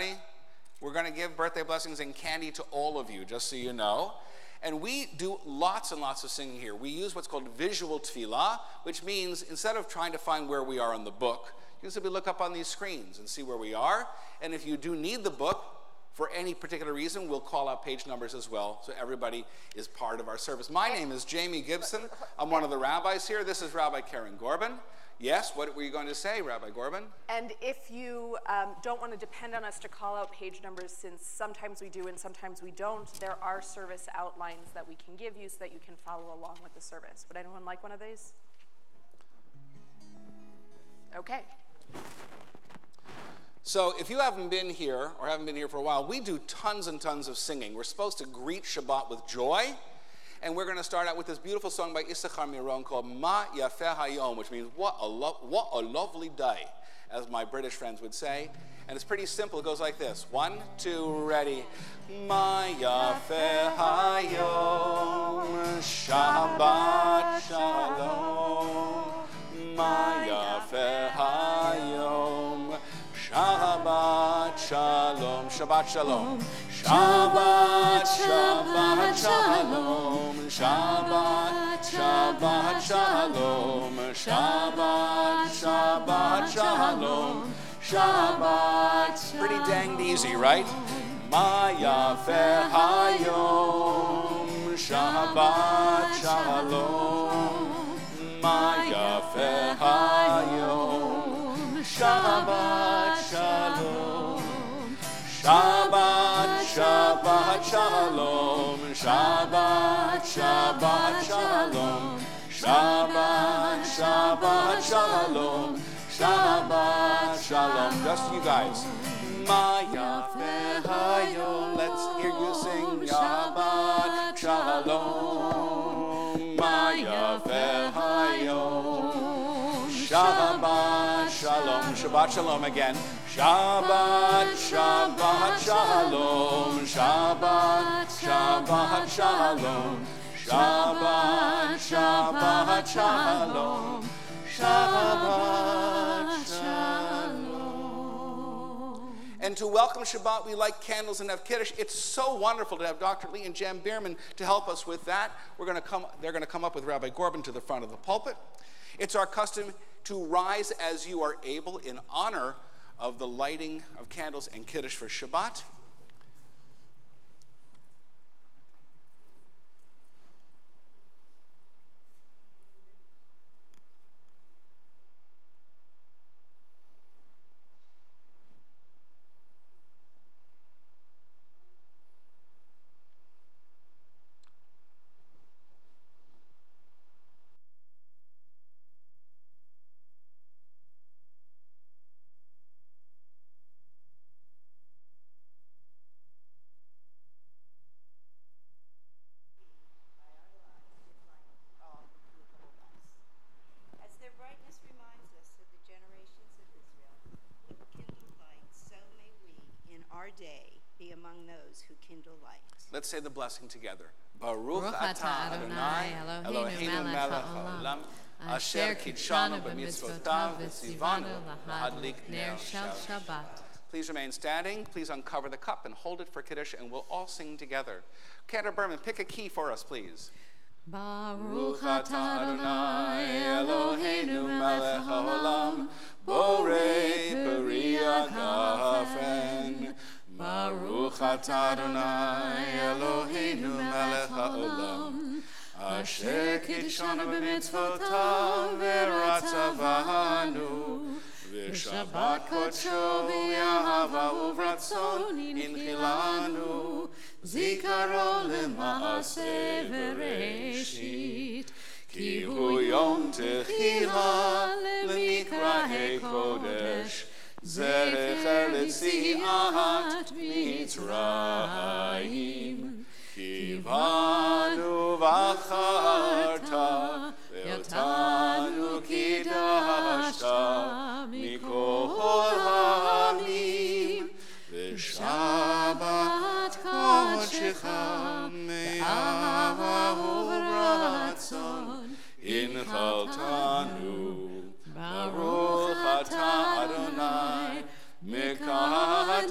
everybody. We're going to give birthday blessings and candy to all of you, just so you know. And we do lots and lots of singing here. We use what's called visual tefillah, which means instead of trying to find where we are in the book, you can simply look up on these screens and see where we are. And if you do need the book, for any particular reason, we'll call out page numbers as well, so everybody is part of our service. My name is Jamie Gibson. I'm one of the rabbis here. This is Rabbi Karen Gorban. Yes, what were you going to say, Rabbi Gorban? And if you don't want to depend on us to call out page numbers, since sometimes we do and sometimes we don't, there are service outlines that we can give you so that you can follow along with the service. Would anyone like one of these? Okay. So if you haven't been here or haven't been here for a while, we do tons and tons of singing. We're supposed to greet Shabbat with joy. And we're going to start out with this beautiful song by Issachar Miron called Ma Yafeh Hayom, which means what a lovely day, as my British friends would say. And it's pretty simple. It goes like this. 1, 2, ready. Ma Yafeh Hayom, Shabbat Shalom. Ma Yafeh Hayom, Shabbat Shalom. Shabbat Shalom. Shabbat, Shabbat, Shalom, Shabbat, Shabbat, Shalom, Shabbat, Shabbat, Shalom, Shabbat. Pretty danged easy, right? Ma Yafeh Hayom, Shabbat, Shalom, Ma Yafeh Hayom, Shabbat, Shalom, Shabbat, Shabbat, Shalom, Shabbat, Shabbat, Shalom, Shabbat, Shabbat, Shalom, Shabbat, Shalom. Just you guys. Ma Yafeh Hayom. Let's hear you sing. Shabbat, Shalom. Ma Yafeh Hayom. Shabbat, Shalom. Shabbat, Shalom again. Shabbat, Shabbat, Shalom, Shabbat, Shabbat, Shalom, Shabbat, Shabbat, Shalom, Shabbat, Shalom. And to welcome Shabbat, we light candles and have Kiddush. It's so wonderful to have Dr. Lee and Jan Bierman to help us with that. They're going to come up with Rabbi Gorban to the front of the pulpit. It's our custom to rise as you are able in honor of the lighting of candles and Kiddush for Shabbat. Let's say the blessing together. Baruch atah Adonai Eloheinu melech haolam, asher kidshanu b'mitzvotav v'tzivanu lahadlik ner shel Shabbat. Please remain standing. Please uncover the cup and hold it for Kiddush, and we'll all sing together. Cantor Berman, pick a key for us, please. Baruch atah Adonai Eloheinu melech haolam, borei peri hagafen. Baruch atah Adonai Eloheinu melech haolam, asher kidshanu b'mitzvotav v'ratzavanu, v'shabbat kodsho v'yahava uvratzon inchilanu, zikaro lema'aseh v'reshit, ki hu yom techila lemikra kodesh, Zecher l'tziat Mitzrayim, kivanu v'acharta, ve'otanu kidashta, mikol ha'amim, v'shabbat kodshecha me'ahava uvratzon, inchaltanu. Baruch atah Adonai Mekadesh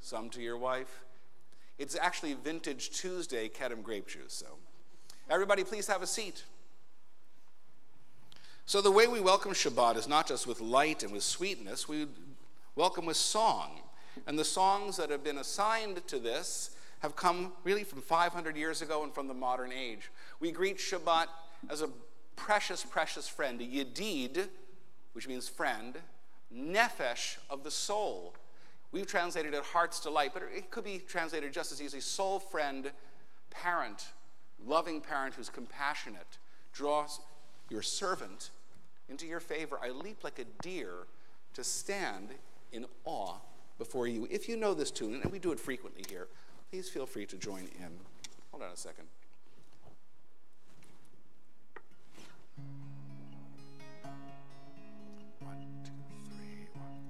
some to your wife. It's actually Vintage Tuesday Kedem grape juice. So everybody please have a seat. So the way we welcome Shabbat is not just with light and with sweetness, we welcome with song. And the songs that have been assigned to this have come really from 500 years ago and from the modern age. We greet Shabbat as a precious, precious friend, a yedid, which means friend, nefesh of the soul. We've translated it heart's delight, but it could be translated just as easily soul friend, parent, loving parent who's compassionate, draws your servant into your favor. I leap like a deer to stand in awe before you. If you know this tune, and we do it frequently here, please feel free to join in. Hold on a second. One, two, three, one.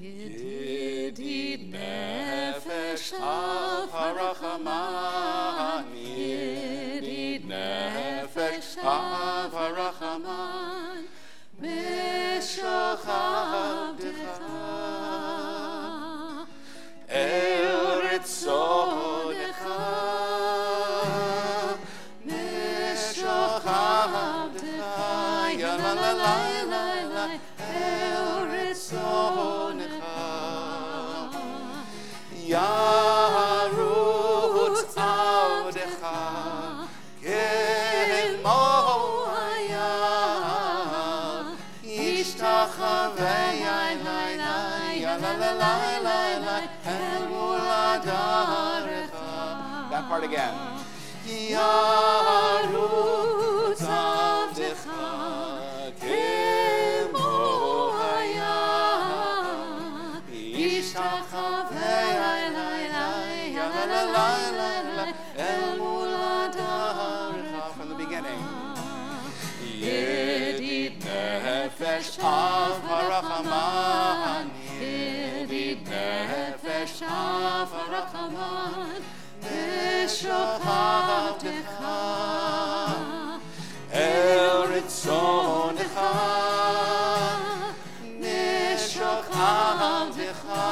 Yedid nefesh av harachaman, Yedid nefesh av harachaman, Meshoch avdecha, El ritzonecha, Meshoch avdecha, Ya la la la la la, El ritzonecha, Yarut avdecha, Kemo haya, Ishtachavei ya la la la la la, El muladarecha. That part again. Yarut avdecha, Kemo haya, Ishtachavei ya la la la la la, El muladarecha. From the beginning. Yedid nefesh av harachaman, Yedid nefesh av harachaman, Meshoch avdecha, El ritzonecha, Meshoch avdecha,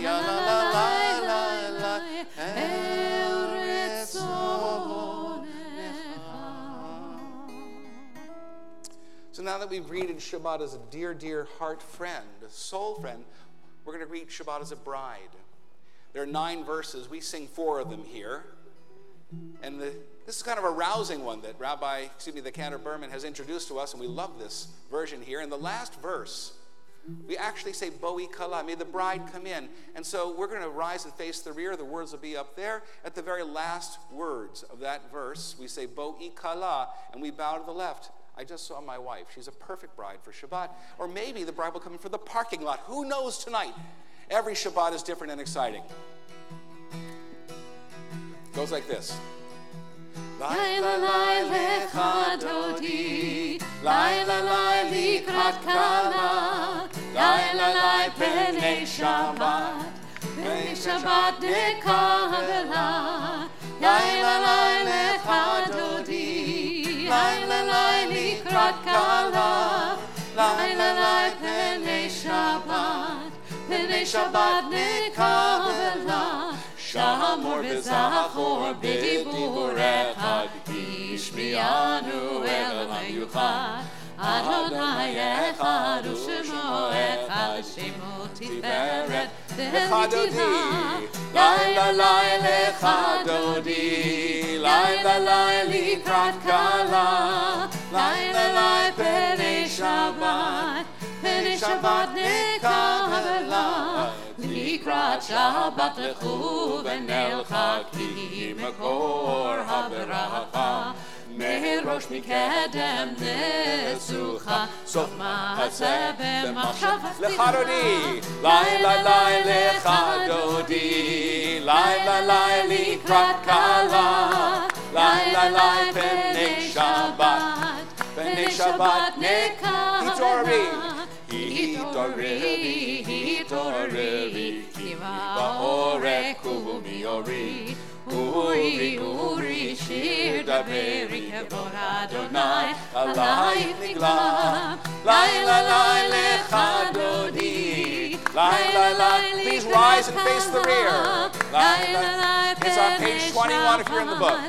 Ya la la la la la, El ritzonecha. So now that we've greeted Shabbat as a dear, dear heart friend, a soul friend, we're going to greet Shabbat as a bride. There are 9 verses. We sing 4 of them here. And this is kind of a rousing one that the Cantor Berman has introduced to us, and we love this version here. In the last verse, we actually say, Boi kala, may the bride come in. And so we're going to rise and face the rear. The words will be up there. At the very last words of that verse, we say, Boi kala, and we bow to the left. I just saw my wife. She's a perfect bride for Shabbat. Or maybe the bride will come in for the parking lot. Who knows tonight? Every Shabbat is different and exciting. Goes like this. Laila lai lecha dodi, Laila lai likrat kala, Laila lai b'nei Shabbat dekavela, Laila lai lecha dodi, Laila lai likrat kala, Laila lai b'nei Shabbat dekavela, Shamor v'zachor b'dibur echad, Ishmianu el hayuchad, Adonai echad u'shemo echad, Shemo tiferet v'nitila, Laila lai lecha dodi, Laila lai likrat kala, Laila lai b'nei Shabbat nekavela, Likrat Shabbat lechu v'nelcha, Ki mekor haberacha, Merosh mikedem nesucha, Sof ma'aseh b'machshavah Lecha dodi, Laila lai lecha dodi, Laila lai likrat kala, Laila lai b'nei Shabbat Hitorri. Hitorri, Kiva orek umiori, Uri, shir daveri kevod Adonai, Alayich nigla, Laila lai lecha dodi, Lai, lai, lai. Please rise and face the rear. Lai, lai. It's on page 21 if you're in the book.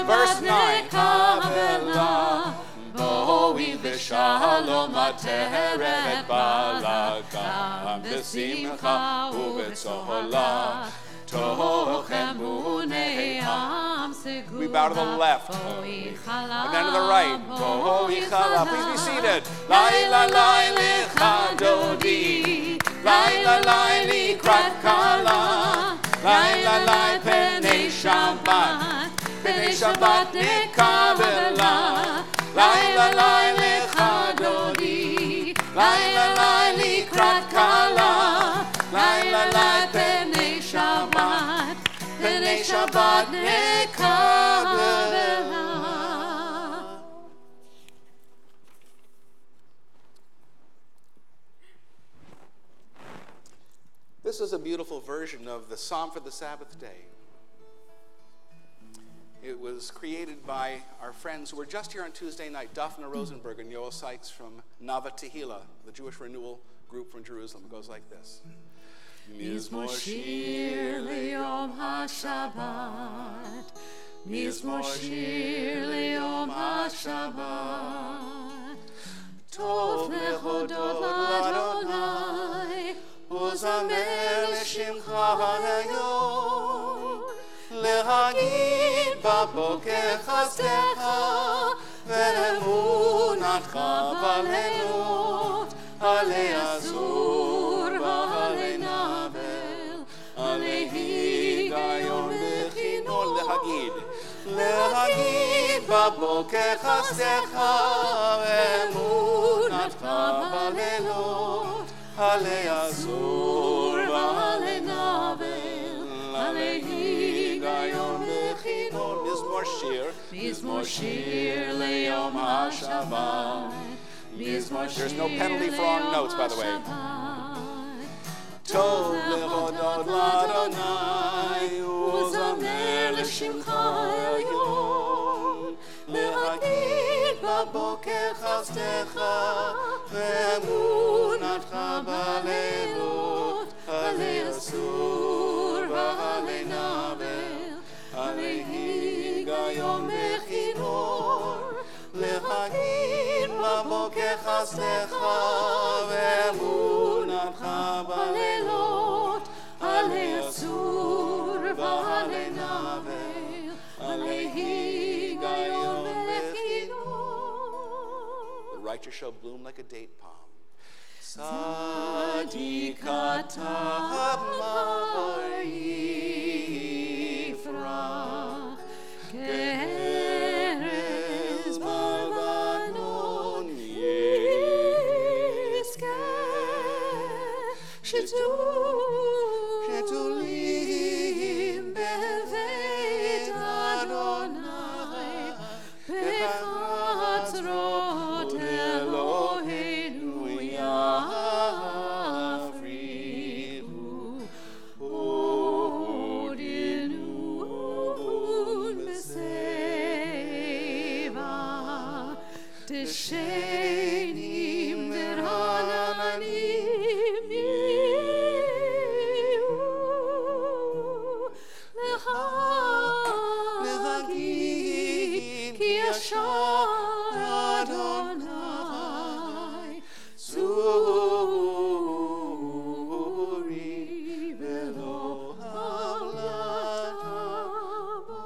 Verse 9. Boi v'shalom ateret balagam b'simcha u'b'tzola tochem u'ne'am. We bow to the left, and then to the right. Boi chala. Please be seated. Lai la lai lecha dodi, lai la lai likrat kala, lai la lai penei Shabbat, penei Shabbat nekabela. Lai la lai lecha dodi, lai la lai likrat kala, lai la lai penei Shabbat, penei Shabbat nekabela. This is a beautiful version of the Psalm for the Sabbath day. It was created by our friends who were just here on Tuesday night, Daphne Rosenberg and Yoel Sykes from Nava Tehillah, the Jewish renewal group from Jerusalem. It goes like this. Mizmor shir leyom ha-Shabbat, Mizmor shir leyom ha-Shabbat, Tov lehodot l'Adonai, uzamer l'shimcha hayom, להגיד בבוקר חסדך ואמונתך בלילות, עלי אסור ועלי נבל, עלי היגיון וכינון. להגיד בבוקר חסדך ואמונתך בלילות, עלי אסור ועלי נבל, עלי Mizmor shir leyom ha-Shabbat. There's no penalty for wrong notes, by the way. Tov lehodot l'Adonai uzamer l'shimcha hayom, להגיד בבוקר חסדך ואמונתך בלילות, עלי אסור ועלי נבל, עלי היגיון וכינור, להגיד בבוקר חסדך ואמונתך בלילות, עלי אסור ועלי נבל, עלי היגיון וכינור. The righteous shall bloom like a date palm. Tzaddik atah yifrach, ke'erez b'Lebanon yizkeh, shetulim beveit Adonai, bechatzrot Eloheinu yafrihu, odinun b'seva, t'shenim v'ra'nanim yihu, להגיד כי ישר אדוני צורי ולא המלטה בו.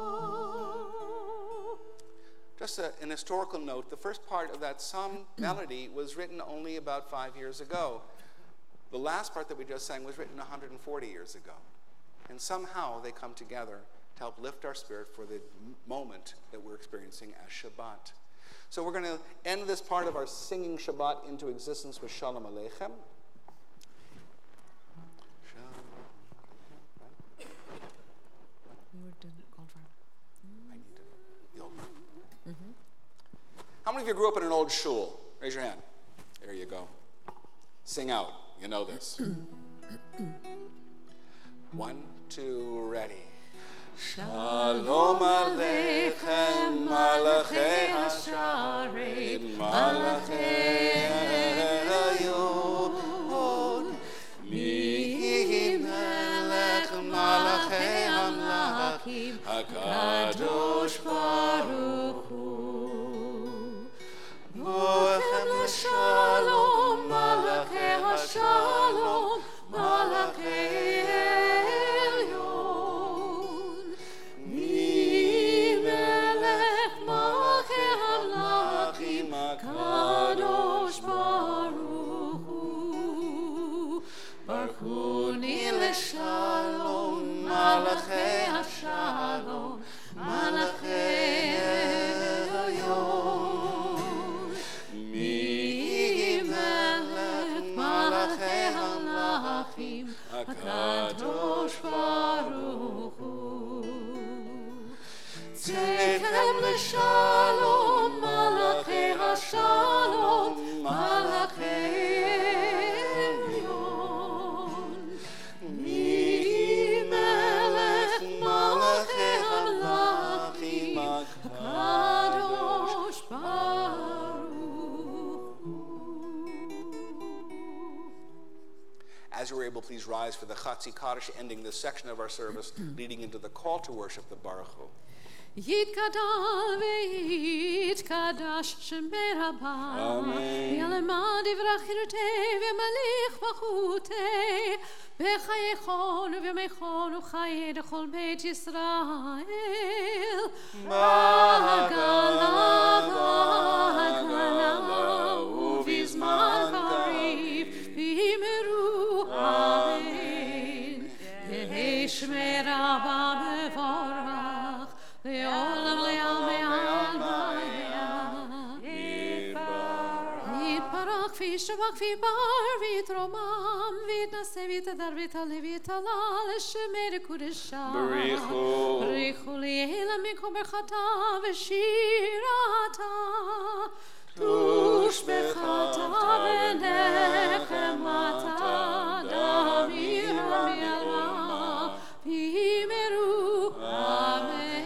Just an historical note, the first part of that psalm melody was written only about 5 years ago. The last part that we just sang was written 140 years ago. And somehow they come together to help lift our spirit for the moment that we're experiencing as Shabbat. So we're going to end this part of our singing Shabbat into existence with Shalom Aleichem. How many of you grew up in an old shul? Raise your hand. There you go. Sing out. You know this. 1, 2, ready. Shalom Aleichem, Malachei Hasharim, Malachei Hayod, HaKadosh Baruch Hu. Baruchuni leshalom, Malachei HaShalom, Malachei Elyon. Mi melech Malachei HaMelachim, HaKadosh Baruch Hu. Tzechem leshalom, Malachei HaShalom, Malachei Elyon. Mi melech Malachei HaMelachim, HaKadosh Baruch Hu. As you were able, please rise for the Chatzi Kaddish, ending this section of our service, leading into the call to worship, the Baruch Hu. יתגדל ויתקדש שמי רבה ילמד יברח חירותי וימליך בחותי בחייכון ובימיכון וחיי לכל בית ישראל בעגלה בעגלה ובזמן חריף בימרו אמן יהי שמי רבה מבורך לעולם לעולם יתברך וישתבח ויתבר ויתרומם ויתנשא ויתהדר ויתעלה ויתעלה לשמי לקודשה בריחו לעילא מכל ברכתה ושירתה תושבחתה ונחמתה דמירה מעלמה וימרו אמן.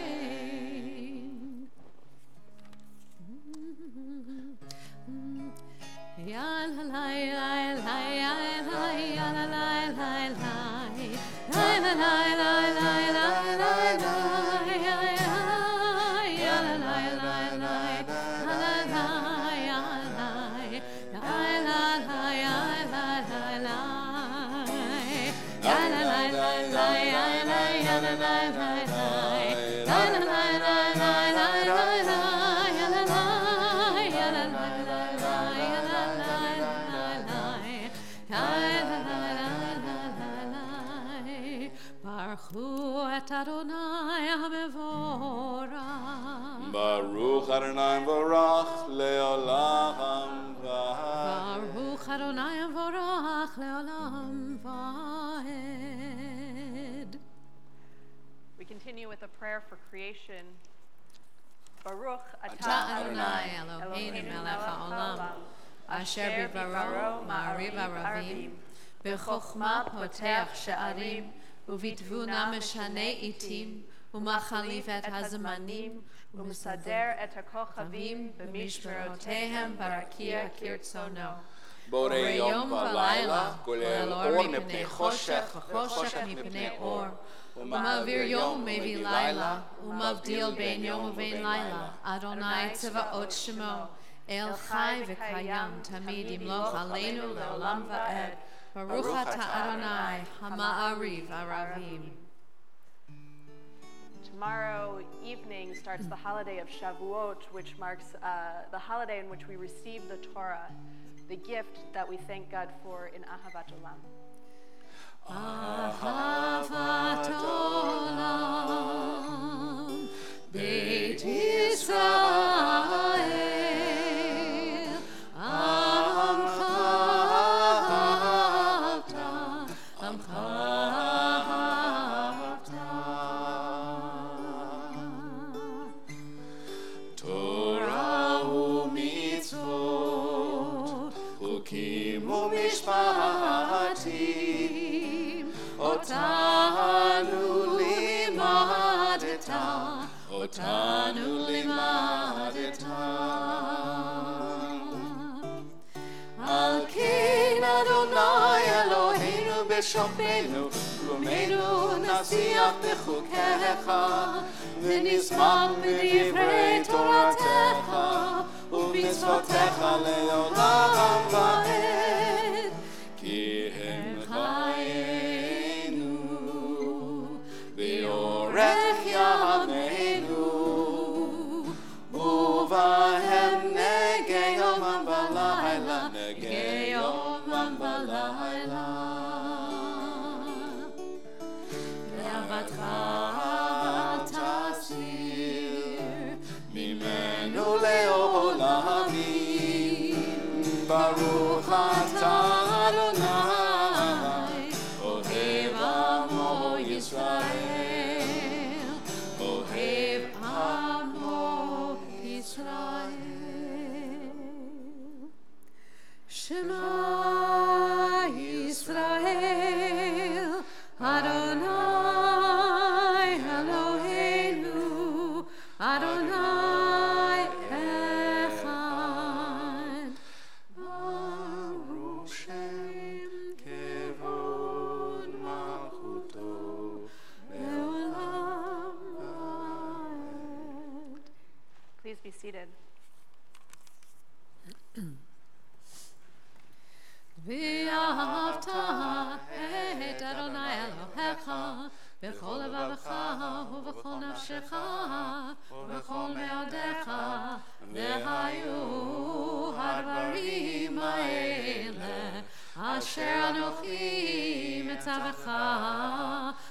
Baruch Adonai Vorach Leolam Baruch Adonai Vorach Leolam Vaed. We continue with a prayer for creation. Baruch Atah Adonai Eloheinu melech haolam asher bivaro ma'ariv aravim b'chokhmah potech she'arim uvitvuna meshane itim ומחליף את הזמנים ומסדר את הכוכבים במשמרותיהם ברקיע כרצונו. בורא יום ולילה, גולל אור מפני חושך וחושך מפני אור, ומעביר יום מביא לילה, ומבדיל בין יום ובין לילה. אדוני צבאות שמו, אל חי וקיים, תמיד ימלוך עלינו לעולם ועד. ברוך אתה אדוני, המעריב ערבים. Tomorrow evening starts the holiday of Shavuot, which marks the holiday in which we receive the Torah, the gift that we thank God for in Ahavat Olam. Ahavat Olam, Beit Yisrael, Amcha Ahavta, Amcha משפטים אותנו לימדת על כן אדוני אלוהינו בשוכבנו קומנו נשיח בחוקיך ונשמח בדברי תורתך ובמצוותיך לעולם ועד כי הם חיינו ואורך ימינו ובהם נגע yomam v'layla, negei yomam v'layla. Le'avatcha tasir, Mimenu le'olamim, Baruch atah Adonai, Ohev amo Yisrael, Ohev Amo Yisrael. Shema Yisrael, Adonai Eloheinu, Adonai Echad. Baruch Shem kevod malchuto Le'olam Va'ed. Please be seated. ואהבת את אדוני אלוהיך בכל לבבך ובכל נפשך ובכל מאודיך, והיו הדברים האלה אשר אנוכי מצווך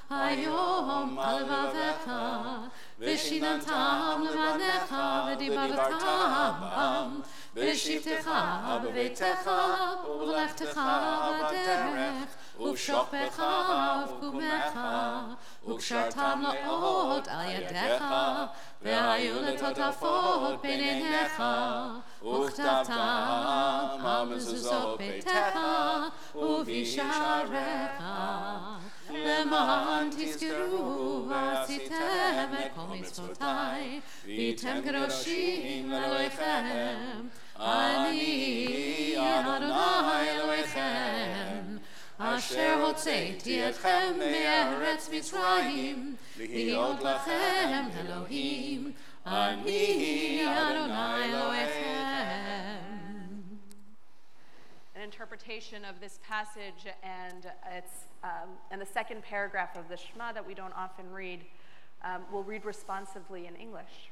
היום על לבביך, ושיננתם לבניך ודיברתם בשבתך בביתך ובלכתך בדרך ובשוכבך ובקומך, וקשרתם לאות על ידיך, והיו לטוטפות בין עיניך, וכתבתם על מזוזות ביתך ובשעריך, למען תזכרו ועשיתם את כל מצוותיי, והייתם קדושים לאלוהיכם. אני אדוני אלוהיכם, אשר הוצאתי אתכם מארץ מצרים, להיות לכם אלוהים. אני אדוני אלוהיכם. An interpretation of this passage and the second paragraph of the Shema that we don't often read, we'll read responsively in English.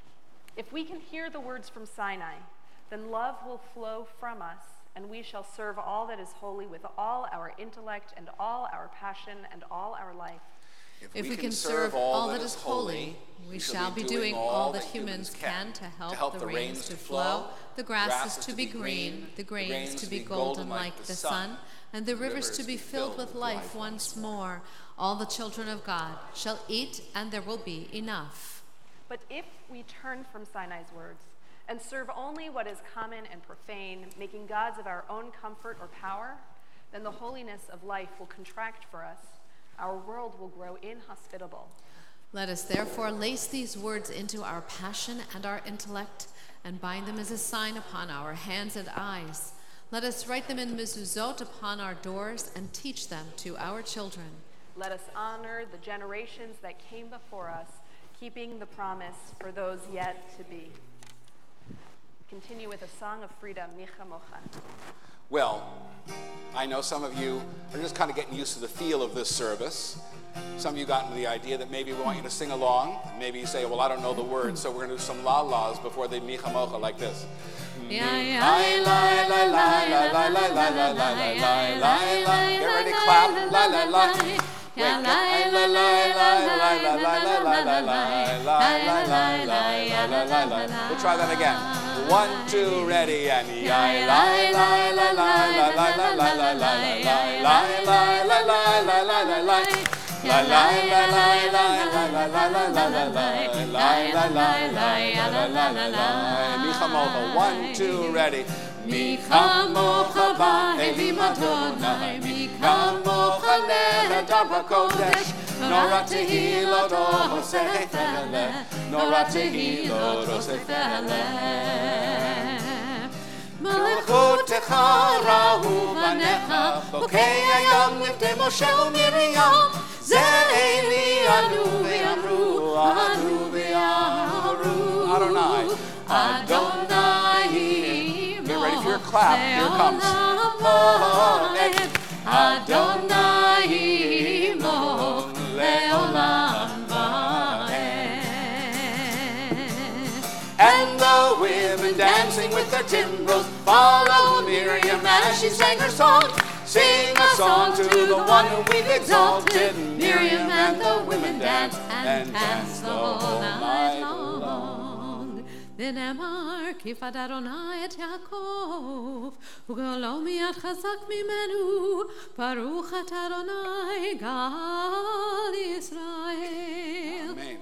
If we can hear the words from Sinai, then love will flow from us, and we shall serve all that is holy with all our intellect and all our passion and all our life. If we can serve all that is holy, we shall be doing all that humans can to help the rains to flow, the grasses to be green, the grains to be golden like the sun, and the rivers to be filled with life once more. All the children of God shall eat, and there will be enough. But if we turn from Sinai's words and serve only what is common and profane, making gods of our own comfort or power, then the holiness of life will contract for us. Our world will grow inhospitable. Let us therefore lace these words into our passion and our intellect, and bind them as a sign upon our hands and eyes. Let us write them in mezuzot upon our doors, and teach them to our children. Let us honor the generations that came before us, keeping the promise for those yet to be. Continue with a song of freedom, Micha Mocha. Well, I know some of you are just kind of getting used to the feel of this service. Some of you got into the idea that maybe we want you to sing along. Maybe you say, well, I don't know the words, so we're going to do some la-las before the Micha Mocha like this. Get ready, clap, la la la. We'll try that again. 1, 2, ready, and Micha Mocha, 1, 2, ready. Micha Mocha ba'elim Adonai, Micha Mocha nehadar b'kodesh, Nora tehilot oseh feleh, Nora tehilot oseh feleh. מלכותך ראו בניך, בוקי הים לפני משה ומרים, זה אלי ענו ויאמרו, ענו ויאמרו, אדוני, אדוני, get ready for your clap, here it comes. Adonai mo leolam va'ed. And the women dancing with their timbrels, Follow Miriam as she sang her song. Sing a song to the one whom we've exalted. Miriam and the women dance and dance the whole night long. ונאמר כי פד אדוני את יעקב וגאלו מיד חזק ממנו ברוך את אדוני גאל ישראל. Amen.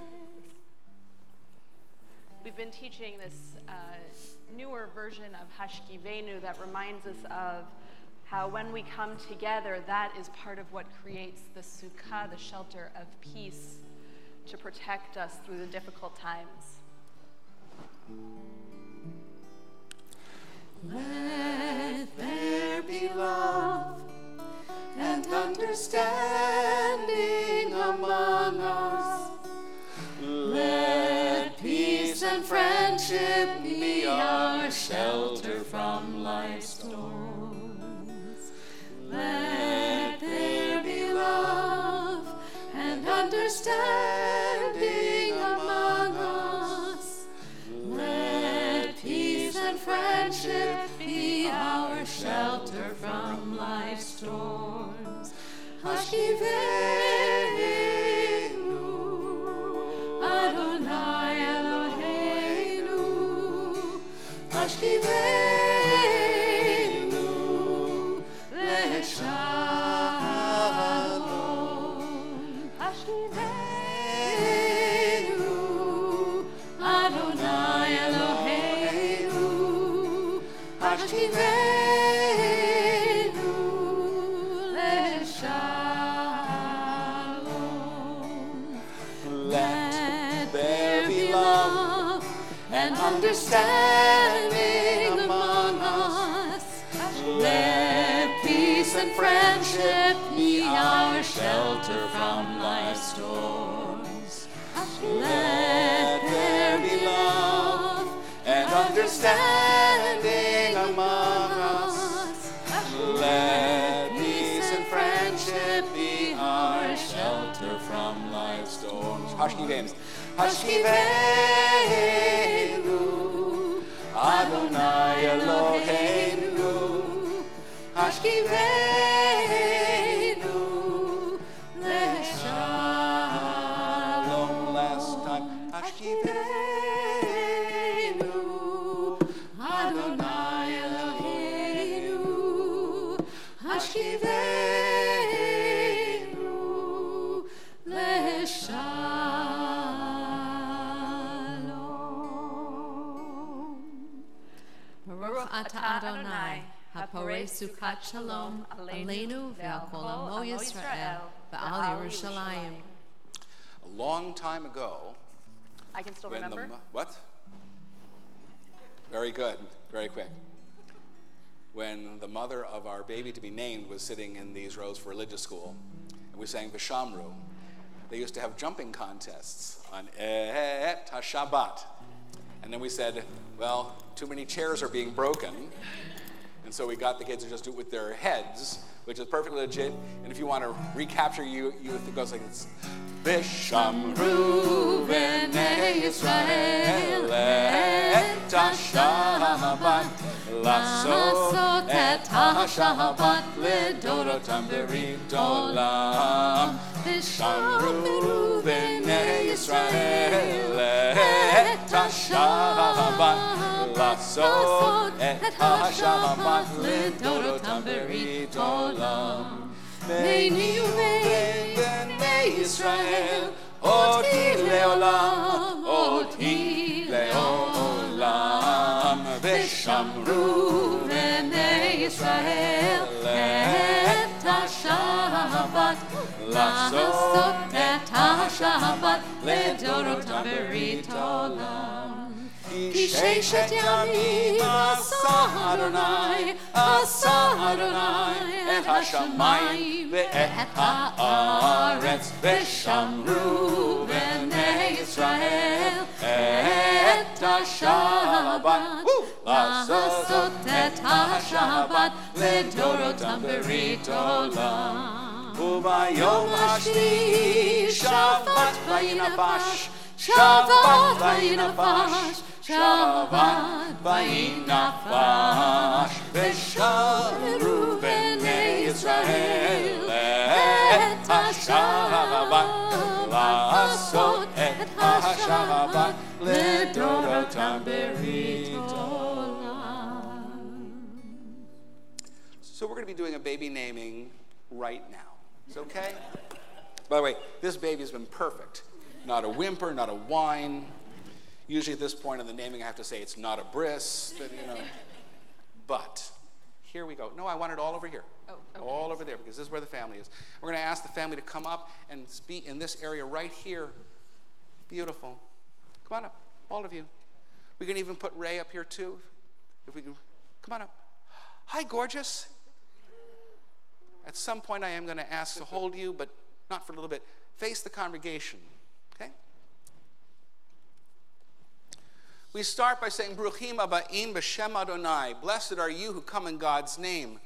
We've been teaching this newer version of Hashkivenu that reminds us of how when we come together, that is part of what creates the sukkah, the shelter of peace, to protect us through the difficult times. Let there be love and understanding among us. Let peace and friendship be our shelter from life's storms. Let there be love and understanding among us. Let peace and friendship be our shelter from life's storms. Hashkivenu, Adonai Eloheinu. Hashkivenu, Leshalom. Hashkivenu, Adonai Eloheinu. Hashkivenu, Leshalom. Let there be love and understanding among us. Let peace and friendship be our shelter from life's storms. Let there be love and understanding among us. Let peace and friendship be our shelter from life's storms. Hashkivenu. Hashkivenu, Adonai Eloheinu. Hashkivenu, Leshalom. Last time. Hashkivenu, Adonai Eloheinu. Hashkivenu, Leshalom. Baruch atah Adonai haporei sukat shalom aleinu ve'al kol amo Yisrael ve'al Yerushalayim. A long time ago, I can still when remember. what? Very good, very quick. When the mother of our baby to be named was sitting in these rows for religious school, and we sang Vishamru, they used to have jumping contests on Et HaShabbat. And then we said, well, too many chairs are being broken. And so we got the kids to just do it with their heads, which is perfectly legit. And if you want to recapture youth, it goes like this. Vishamru b'nei Yisrael et HaShabbat Lasot et HaShabbat Lidorotam berit olam. Vishamru b'nei Yisrael et HaShabbat Lasot et HaShabbat Lidorotam berit olam. Meini uvein b'nei Yisrael oti leolam, oti leolam. Vishamru b'nei Yisrael et HaShabbat Lasot et HaShabbat Lidorotam berit olam. Ki sheishet yamim asa Adonai et hashamayim ve'et haaretz v'shamru b'nei Yisrael et HaShabbat Lasot et HaShabbat Lidorotam berit olam. Ubayom hashvi Shabbat vayinafash Shabbat vayinafash Shabbat vayinafash v'sharu b'nei Yisrael et ha-Shabbat la'asot et ha-Shabbat ledorotam berit olam. So we're going to be doing a baby naming right now. It's okay? By the way, this baby's been perfect. Not a whimper, not a whine. Usually at this point in the naming, I have to say it's not a bris, but, But here we go. No, I want it all over here. Oh, okay. All over there, because this is where the family is. We're going to ask the family to come up and be in this area right here. Beautiful. Come on up, all of you. We can even put Ray up here too. If we can, come on up. Hi, gorgeous. At some point, I am going to ask to hold you, but not for a little bit. Face the congregation, okay? We start by saying, Bruchim aba'im b'shem Adonai. Blessed are you who come in God's name.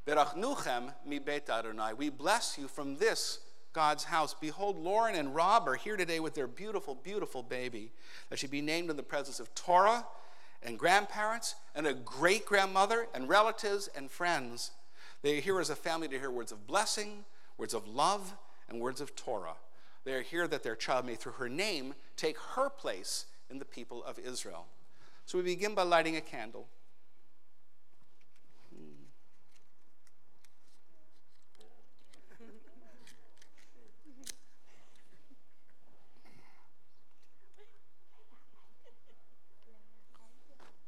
Berachnuchem mi beit Adonai. We bless you from this God's house. Behold, Lauren and Rob are here today with their beautiful, beautiful baby that should be named in the presence of Torah and grandparents and a great-grandmother and relatives and friends. They are here as a family to hear words of blessing, words of love, and words of Torah. They are here that their child may, through her name, take her place in the people of Israel. So we begin by lighting a candle.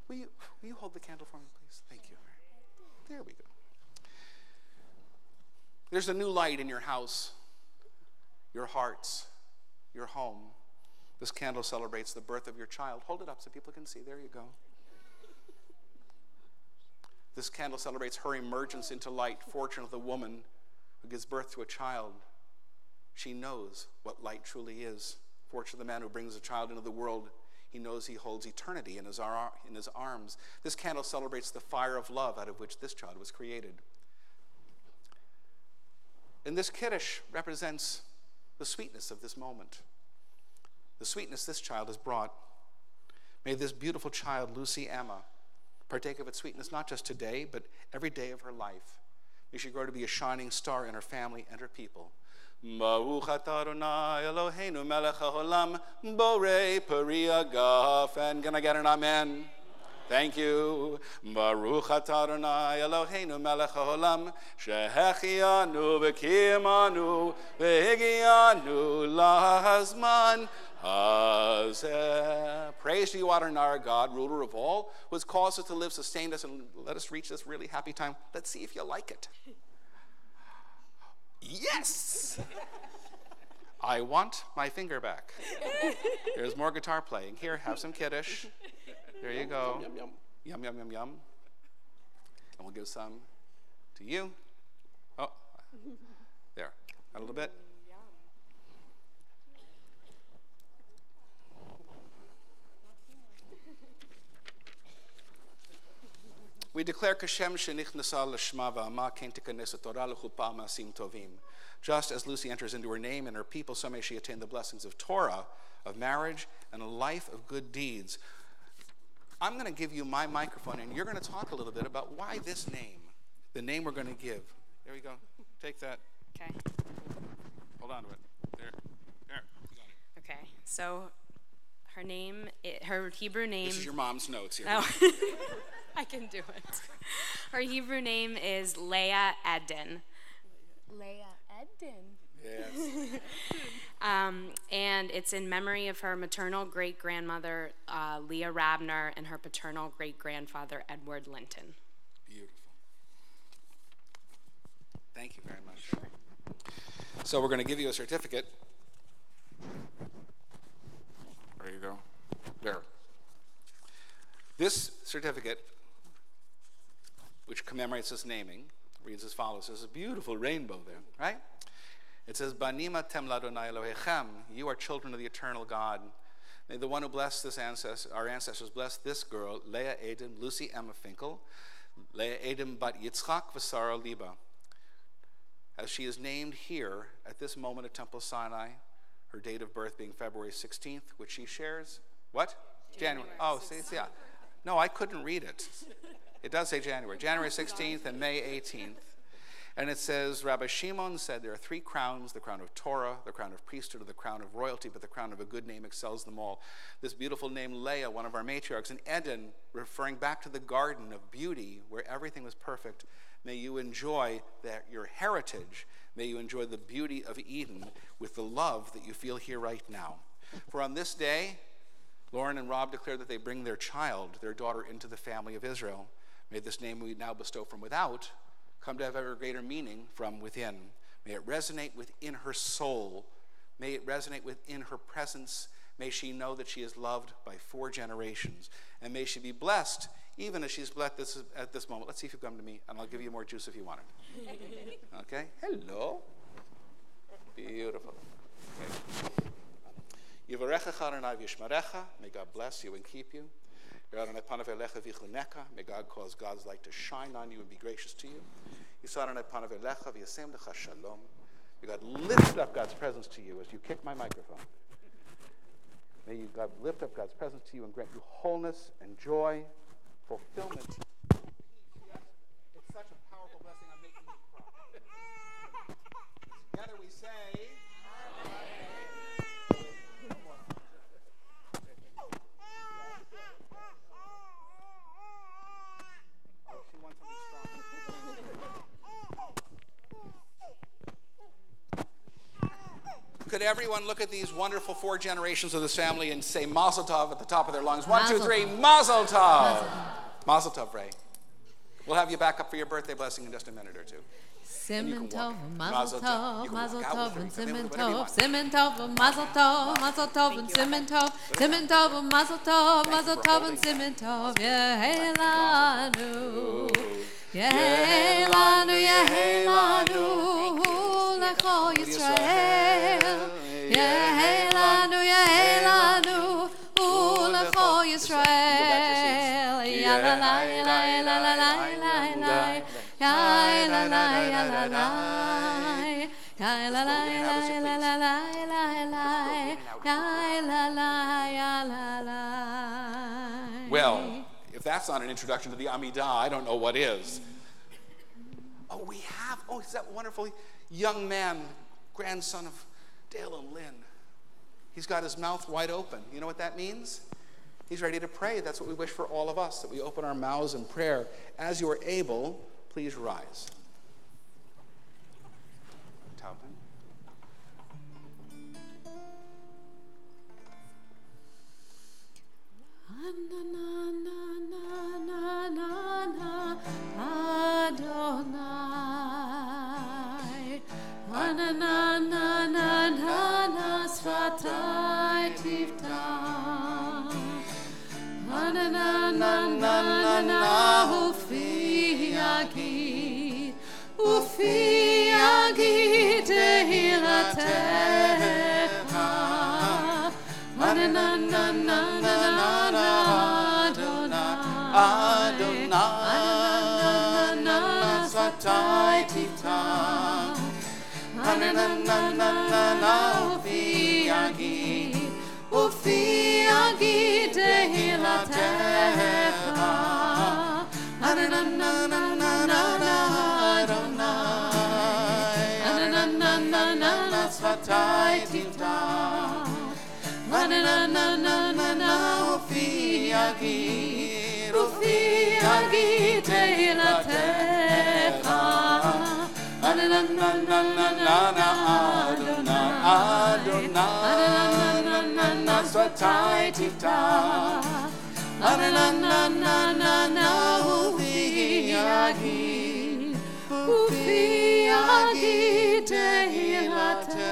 Will you hold the candle for me, please? Thank you. There we go. There's a new light in your house, your hearts, your home. This candle celebrates the birth of your child. Hold it up so people can see. There you go. This candle celebrates her emergence into light. Fortunate the woman who gives birth to a child. She knows what light truly is. Fortunate the man who brings a child into the world. He knows he holds eternity in his arms. This candle celebrates the fire of love out of which this child was created. And this Kiddush represents the sweetness of this moment. The sweetness this child has brought. May this beautiful child, Lucy Emma, partake of its sweetness not just today, but every day of her life. May she grow to be a shining star in her family and her people. Baruch atah Adonai Eloheinu melech haolam borei peri hagaf. And can I get an amen? Thank you. Baruch atah Adonai Eloheinu melech haolam shehechianu v'kimanu v'higianu lahazman hazeh. Praise to you, Adonai, our God, ruler of all, who has caused us to live, sustained us, and let us reach this really happy time. Let's see if you like it. Yes! I want my finger back. There's more guitar playing. Here, have some Kiddush. There you go. Yum, yum, yum. Yum, yum, yum, yum. And we'll give some to you. Oh, there. A little bit. We declare Kashem shenichnasa l'shma v'ama ken tikanes Torah l'chupa ma'asim tovim. Just as Lucy enters into her name and her people, so may she attain the blessings of Torah, of marriage, and a life of good deeds. I'm going to give you my microphone, and you're going to talk a little bit about why this name, the name we're going to give. There we go. Take that. Okay. Hold on to it. There. You got it. Okay. So her name, her Hebrew name. This is your mom's notes here. Oh. I can do it. Her Hebrew name is Leah Eden. Leah Eden. Yes. And it's in memory of her maternal great-grandmother, Leah Rabner, and her paternal great-grandfather, Edward Linton. Beautiful. Thank you very much. So we're going to give you a certificate. There you go. There. This certificate, which commemorates this naming, reads as follows. There's a beautiful rainbow there, right? It says, Banima tem ladonai Elohechem. You are children of the eternal God. May the one who blessed our ancestors bless this girl, Leah Eden, Lucy Emma Finkel, Leah Eden bat Yitzchak v'Sara Liba. As she is named here at this moment at Temple Sinai, her date of birth being February 16th, which she shares, what? January. Oh, see, yeah. No, I couldn't read it. It does say January. January 16th and May 18th. And it says, Rabbi Shimon said there are 3 crowns, the crown of Torah, the crown of priesthood, or the crown of royalty, but the crown of a good name excels them all. This beautiful name, Leah, one of our matriarchs, in Eden, referring back to the garden of beauty where everything was perfect. May you enjoy your heritage. May you enjoy the beauty of Eden with the love that you feel here right now. For on this day, Lauren and Rob declare that they bring their child, their daughter, into the family of Israel. May this name we now bestow from without come to have ever greater meaning from within. May it resonate within her soul. May it resonate within her presence. May she know that she is loved by 4 generations. And may she be blessed even as she's blessed at this moment. Let's see if you come to me, and I'll give you more juice if you want it. Okay? Hello. Beautiful. Okay. Yivarechecha Adonai v'yishmerecha. May God bless you and keep you. May God cause God's light to shine on you and be gracious to you. May God lift up God's presence to you as you kick my microphone. May God lift up God's presence to you and grant you wholeness and joy, fulfillment. It's such a powerful blessing. I'm making you cry. Together we say, Could everyone look at these wonderful 4 generations of this family and say Mazel Tov at the top of their lungs? 1, 2, 3, Mazel Tov. Mazel Tov, Ray. We'll have you back up for your birthday blessing in just a minute or two. Simon Tov, Mazel Tov, Mazel Tov, and Simon Tov, Simon Tov, Mazel Tov, Mazel Tov, and Simon Tov, Simon Tov, Mazel Tov, Mazel Tov, and Simon Tov, Yehelanu, Yehelanu, Yehelanu, Lecho Yisrael, Yehelanu, Yehelanu, Lecho Yisrael, Yalalai, lai, la, la, lai, lai, lai. La la la la la la la la la la la la. Well, if that's not an introduction to the Amidah, I don't know what is. Is that wonderful young man, grandson of Dale and Lynn. He's got his mouth wide open. You know what that means? He's ready to pray. That's what we wish for all of us, that we open our mouths in prayer. As you are able, please rise. Taubman. Adonai, svatai tifta. Ufi agid tehiratecha. Adonai, svatai tifta. Ufi agid tehiratecha. Svatai tifta. Ufi agid tehiratecha. Adonai, svatai tifta. Ufi agid tehiratecha.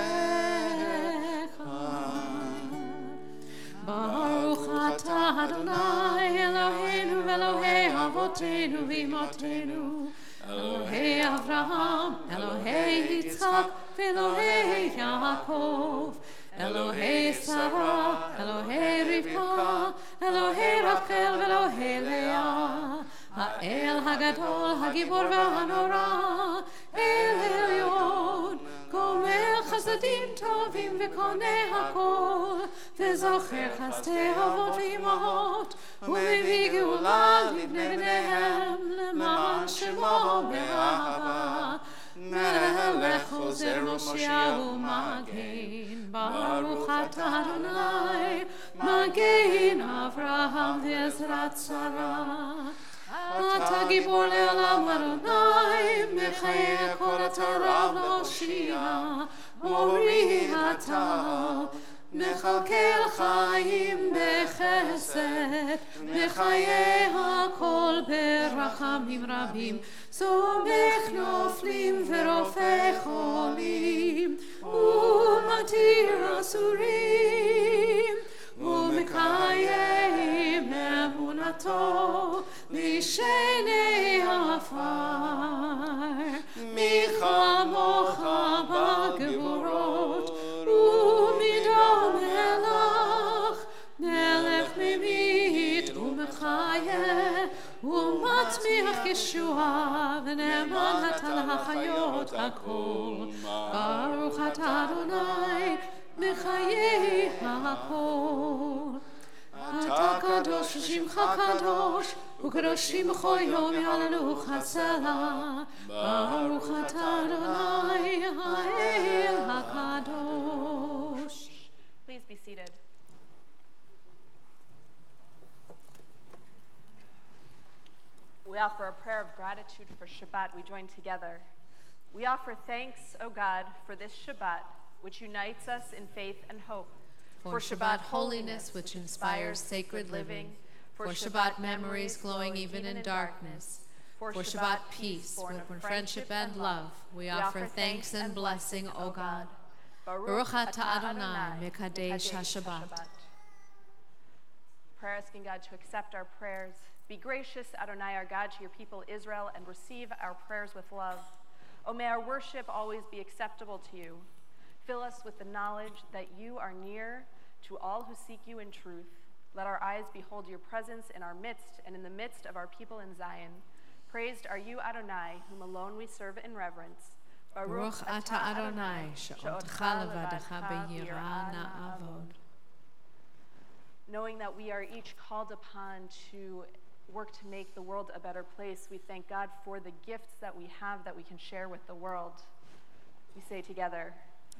Baruch atah Adonai Eloheinu Elohei Avotenu v'imotenu, Elohei Avraham, Elohei Yitzchak, Elohei Yaakov, Elohei Sarah, Elohei Rivka, Elohei Rachel, Elohei Leah, Ha'el Hagadol, Hagibor v'Hanora, El Elyon, Gomer Chesed חסדים טובים וקונה הכל, וזוכר חסדי אבות ואימהות, ומביא גאולה לבני בניהם, למען שמו באהבה. מלך חוזר מושיע ומגן, ברוך אתה אדוני, מגן אברהם ועזרת שרה. אתה גיבור לעולם אדוני, מחיה כל התורה להושיע, מורי אתה, מכלכל חיים בחסד, מחיה הכל ברחמים רבים, סומך נופלים ורופא חולים, ומתיר אסורים, ומקיים אמונתו משני עפר. מי כמוך בגבורות ומדום מלך, מלך ממית ומחיה ומצמיח ישועה, ונאמן אתה להחיות הכל. ברוך אתה אדוני מחיי הכל. אתה קדוש ושמך קדוש, וקדושים בכל יום יעללוך הסלע. ברוך אתה אדוני האל הקדוש. Please be seated. We offer a prayer of gratitude for Shabbat. We join together. We offer thanks, O God, for this Shabbat, which unites us in faith and hope. For Shabbat holiness, which inspires sacred living. For Shabbat memories glowing even in darkness. For Shabbat peace, born of friendship and love. We offer thanks and blessing, O God. Baruch atah Adonai, Mekadesh HaShabbat. Prayer asking God to accept our prayers. Be gracious, Adonai, our God, to your people Israel, and receive our prayers with love. O may our worship always be acceptable to you. Fill us with the knowledge that you are near to all who seek you in truth. Let our eyes behold your presence in our midst and in the midst of our people in Zion. Praised are you, Adonai, whom alone we serve in reverence. Baruch atah Adonai, she'odcha levadecha b'yirah na'avod. Knowing that we are each called upon to work to make the world a better place, we thank God for the gifts that we have that we can share with the world. We say together,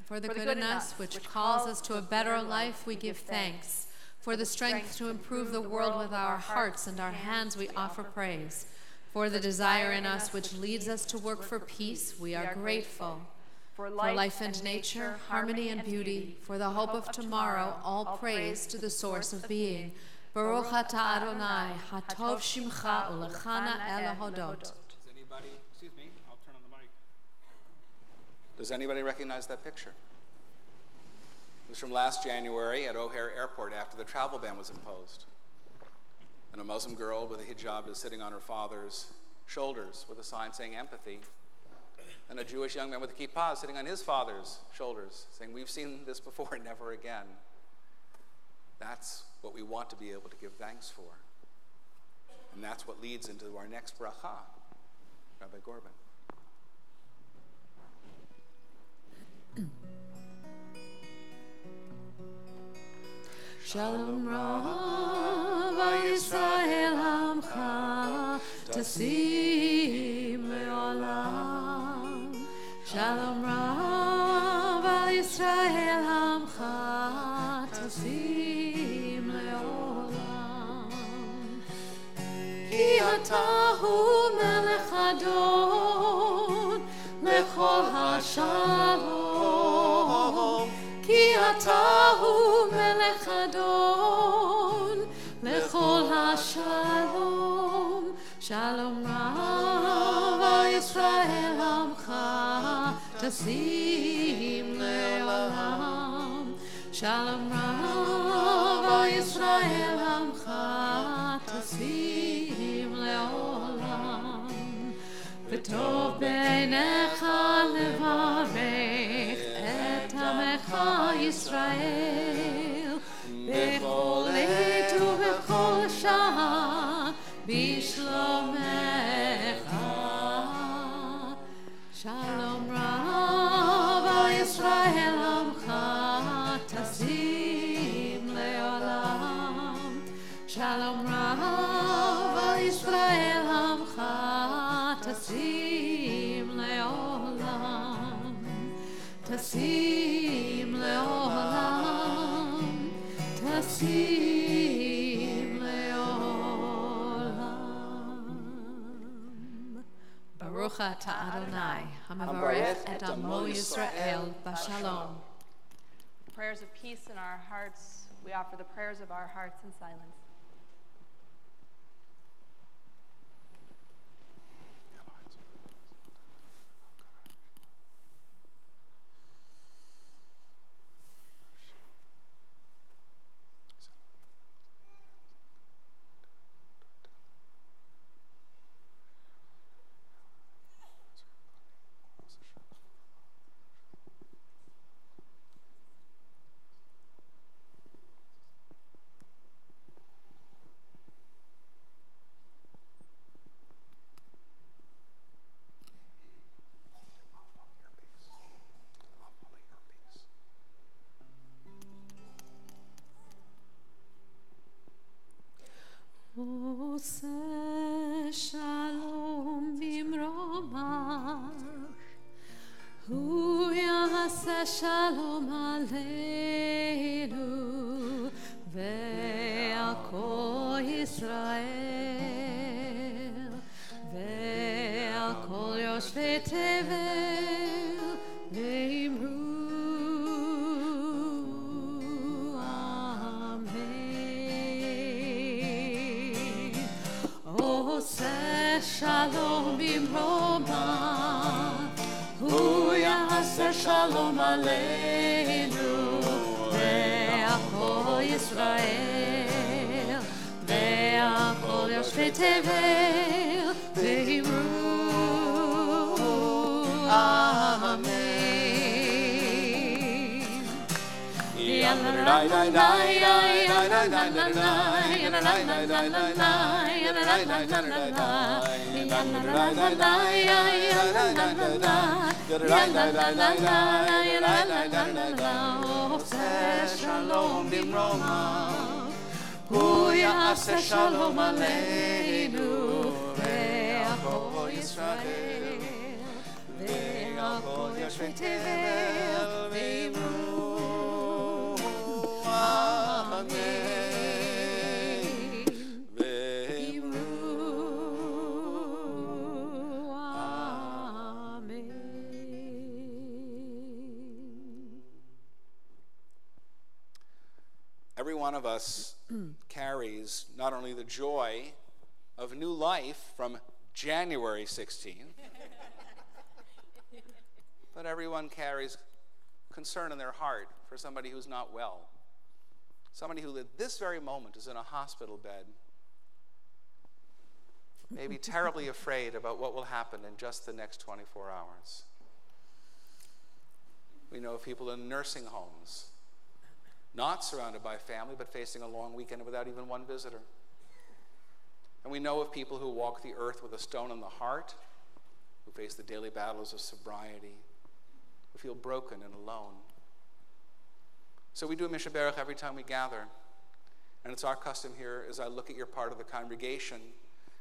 for the good in us, which calls us to a better life, we give thanks. For the strength to improve the world with our hearts and our hands, we offer praise. For the desire in us, which leads us to work for peace, we are grateful. For life and nature, harmony and beauty, for the hope of tomorrow, all praise to the source of being. Baruch atah Adonai, hatov shimcha ulechana el hodot. Does anybody recognize that picture? It was from last January at O'Hare Airport after the travel ban was imposed. And a Muslim girl with a hijab is sitting on her father's shoulders with a sign saying empathy. And a Jewish young man with a kippah is sitting on his father's shoulders saying, we've seen this before, never again. That's what we want to be able to give thanks for. And that's what leads into our next bracha. Rabbi Gorban. Shalom Rav Yisrael Amcha Tasim Le'olam. Shalom Rav Yisrael Amcha Tasim Le'olam. Ki ata hu melech adon lechol hashalom. Ki ata hu melech adon lechol hashalom. Shalom Rav Yisrael Amcha Tasim Le'olam. Shalom Rav Yisrael Amcha Tasim Le'olam. V'tov beinecha levarech et amecha Yisrael bechol עת ובכל שעה בשלומך. Shalom Rav Yisrael tasim leolam, tasim leolam, tasim leolam. Baruch atah Adonai, hamavarech et amo Yisrael b'shalom. Prayers of peace in our hearts. We offer the prayers of our hearts in silence. Ose shalom bimromach, hu yaseh shalom aleinu, ve'al kol Yisrael, ve'al kol yoshvei tevel, ve'imru Shalom bimroma, hu yaseh shalom aleinu, ve'al kol Yisrael, ve'al kol yoshvei tevel, ve'imru amen. Shalom bimroma, hu yaseh shalom aleinu, ve'al kol Yisrael, ve'al kol yoshvei tevel, ve'imru amen. Ve'imru amen. Every one of us carries not only the joy of new life from January 16, but everyone carries concern in their heart for somebody who's not well. Somebody who at this very moment is in a hospital bed, maybe terribly afraid about what will happen in just the next 24 hours. We know of people in nursing homes, not surrounded by family, but facing a long weekend without even one visitor. And we know of people who walk the earth with a stone in the heart, who face the daily battles of sobriety, who feel broken and alone. So we do a Mishnah Berach every time we gather. And it's our custom here, as I look at your part of the congregation,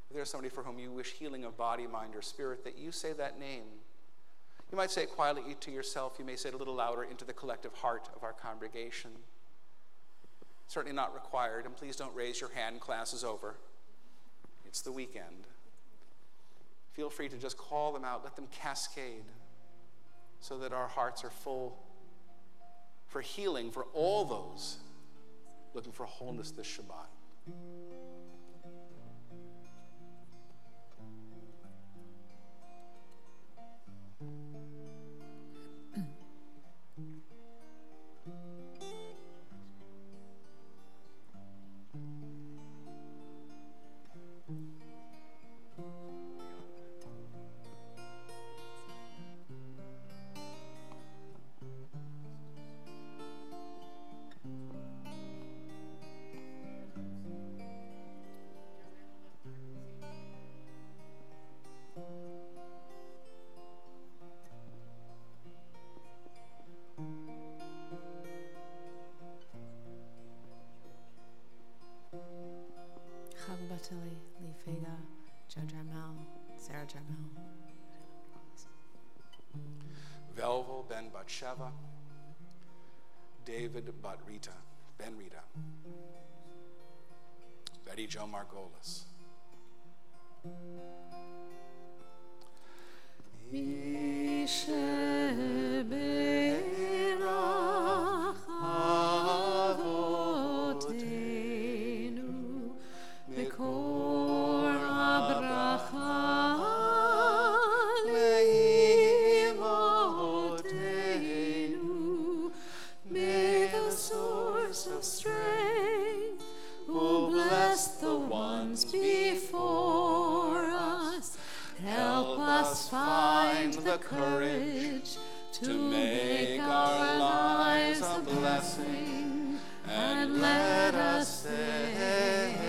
if there's somebody for whom you wish healing of body, mind, or spirit, that you say that name. You might say it quietly to yourself. You may say it a little louder into the collective heart of our congregation. Certainly not required, and please don't raise your hand. Class is over. It's the weekend. Feel free to just call them out. Let them cascade so that our hearts are full for healing for all those looking for wholeness this Shabbat. Velvel ben Batsheva, David ben Rita, Betty Jo Margolis. Courage to make our lives a blessing, and let us say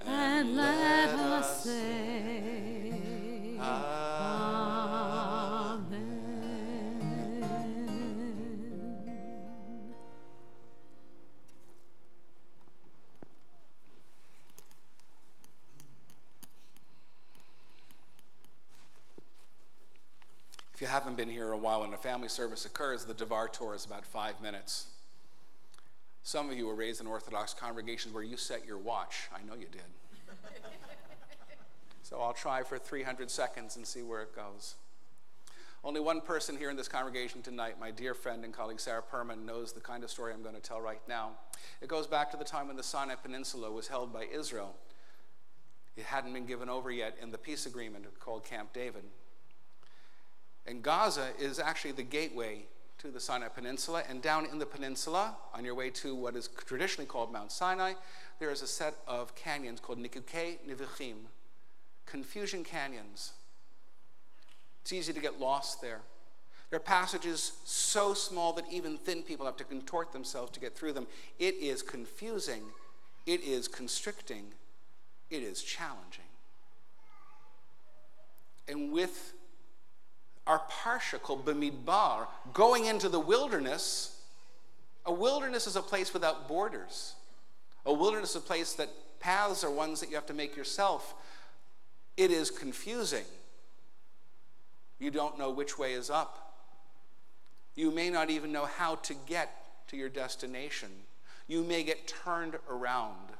Amen. If you haven't been here a while, when a family service occurs, the Devar Torah is about 5 minutes. Some of you were raised in Orthodox congregations where you set your watch. I know you did. So I'll try for 300 seconds and see where it goes. Only one person here in this congregation tonight, my dear friend and colleague Sarah Perman, knows the kind of story I'm going to tell right now. It goes back to the time when the Sinai Peninsula was held by Israel. It hadn't been given over yet in the peace agreement called Camp David. And Gaza is actually the gateway to the Sinai Peninsula, and down in the peninsula, on your way to what is traditionally called Mount Sinai, there is a set of canyons called Nikukei Nivuchim, confusion canyons. It's easy to get lost there. There are passages so small that even thin people have to contort themselves to get through them. It is confusing, it is constricting, it is challenging. And with our parsha called Bamidbar, going into the wilderness, a wilderness is a place without borders. A wilderness is a place that paths are ones that you have to make yourself. It is confusing. You don't know which way is up. You may not even know how to get to your destination. You may get turned around.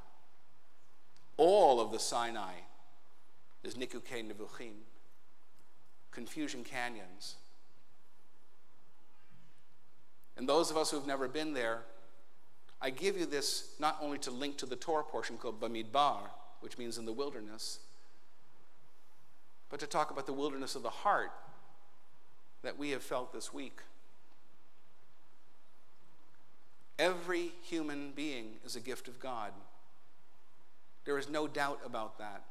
All of the Sinai is Nikukei Nivuchim, confusion canyons. And those of us who have never been there, I give you this not only to link to the Torah portion called Bamidbar, which means in the wilderness, but to talk about the wilderness of the heart that we have felt this week. Every human being is a gift of God. There is no doubt about that.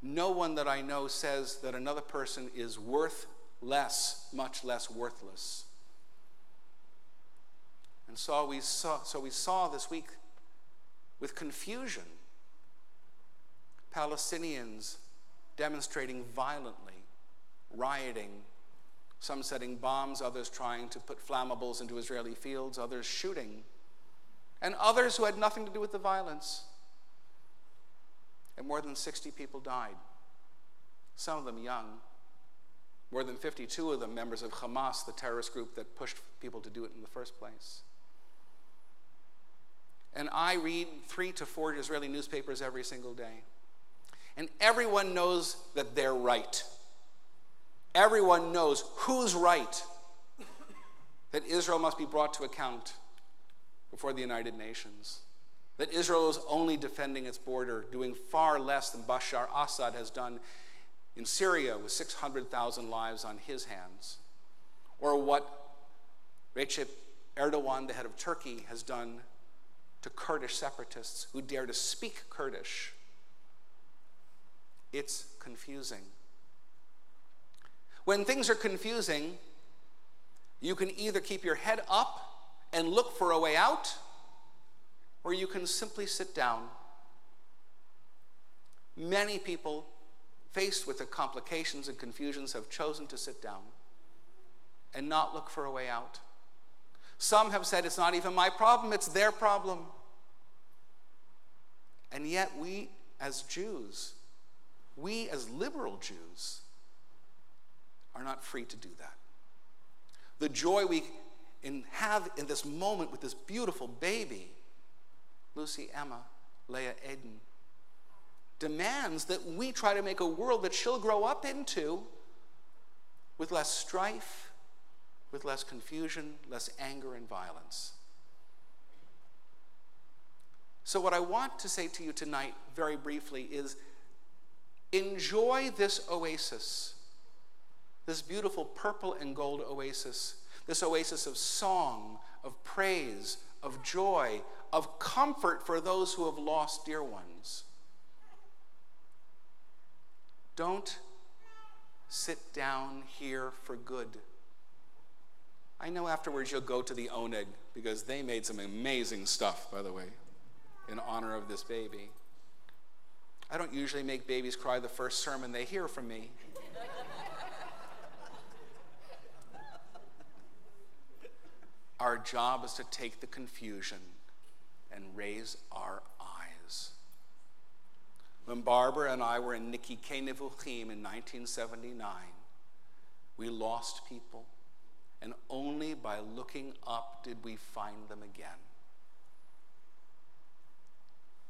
No one that I know says that another person is worth less, much less worthless. And so we saw this week with confusion, Palestinians demonstrating violently, rioting, some setting bombs, others trying to put flammables into Israeli fields, others shooting, and others who had nothing to do with the violence. And more than 60 people died, some of them young. More than 52 of them members of Hamas, the terrorist group that pushed people to do it in the first place. And I read 3 to 4 Israeli newspapers every single day. And everyone knows that they're right. Everyone knows who's right, that Israel must be brought to account before the United Nations. That Israel is only defending its border, doing far less than Bashar Assad has done in Syria with 600,000 lives on his hands. Or what Recep Erdogan, the head of Turkey, has done to Kurdish separatists who dare to speak Kurdish. It's confusing. When things are confusing, you can either keep your head up and look for a way out, or you can simply sit down. Many people faced with the complications and confusions have chosen to sit down and not look for a way out. Some have said, it's not even my problem, it's their problem. And yet we as Jews, we as liberal Jews, are not free to do that. The joy we have in this moment with this beautiful baby, Lucy Emma, Leah Aiden, demands that we try to make a world that she'll grow up into with less strife, with less confusion, less anger and violence. So what I want to say to you tonight, very briefly, is enjoy this oasis, this beautiful purple and gold oasis, this oasis of song, of praise, of joy, of comfort for those who have lost dear ones. Don't sit down here for good. I know afterwards you'll go to the Oneg, because they made some amazing stuff, by the way, in honor of this baby. I don't usually make babies cry the first sermon they hear from me. Our job is to take the confusion and raise our eyes. When Barbara and I were in Nikki Nevuchim in 1979, we lost people, and only by looking up did we find them again.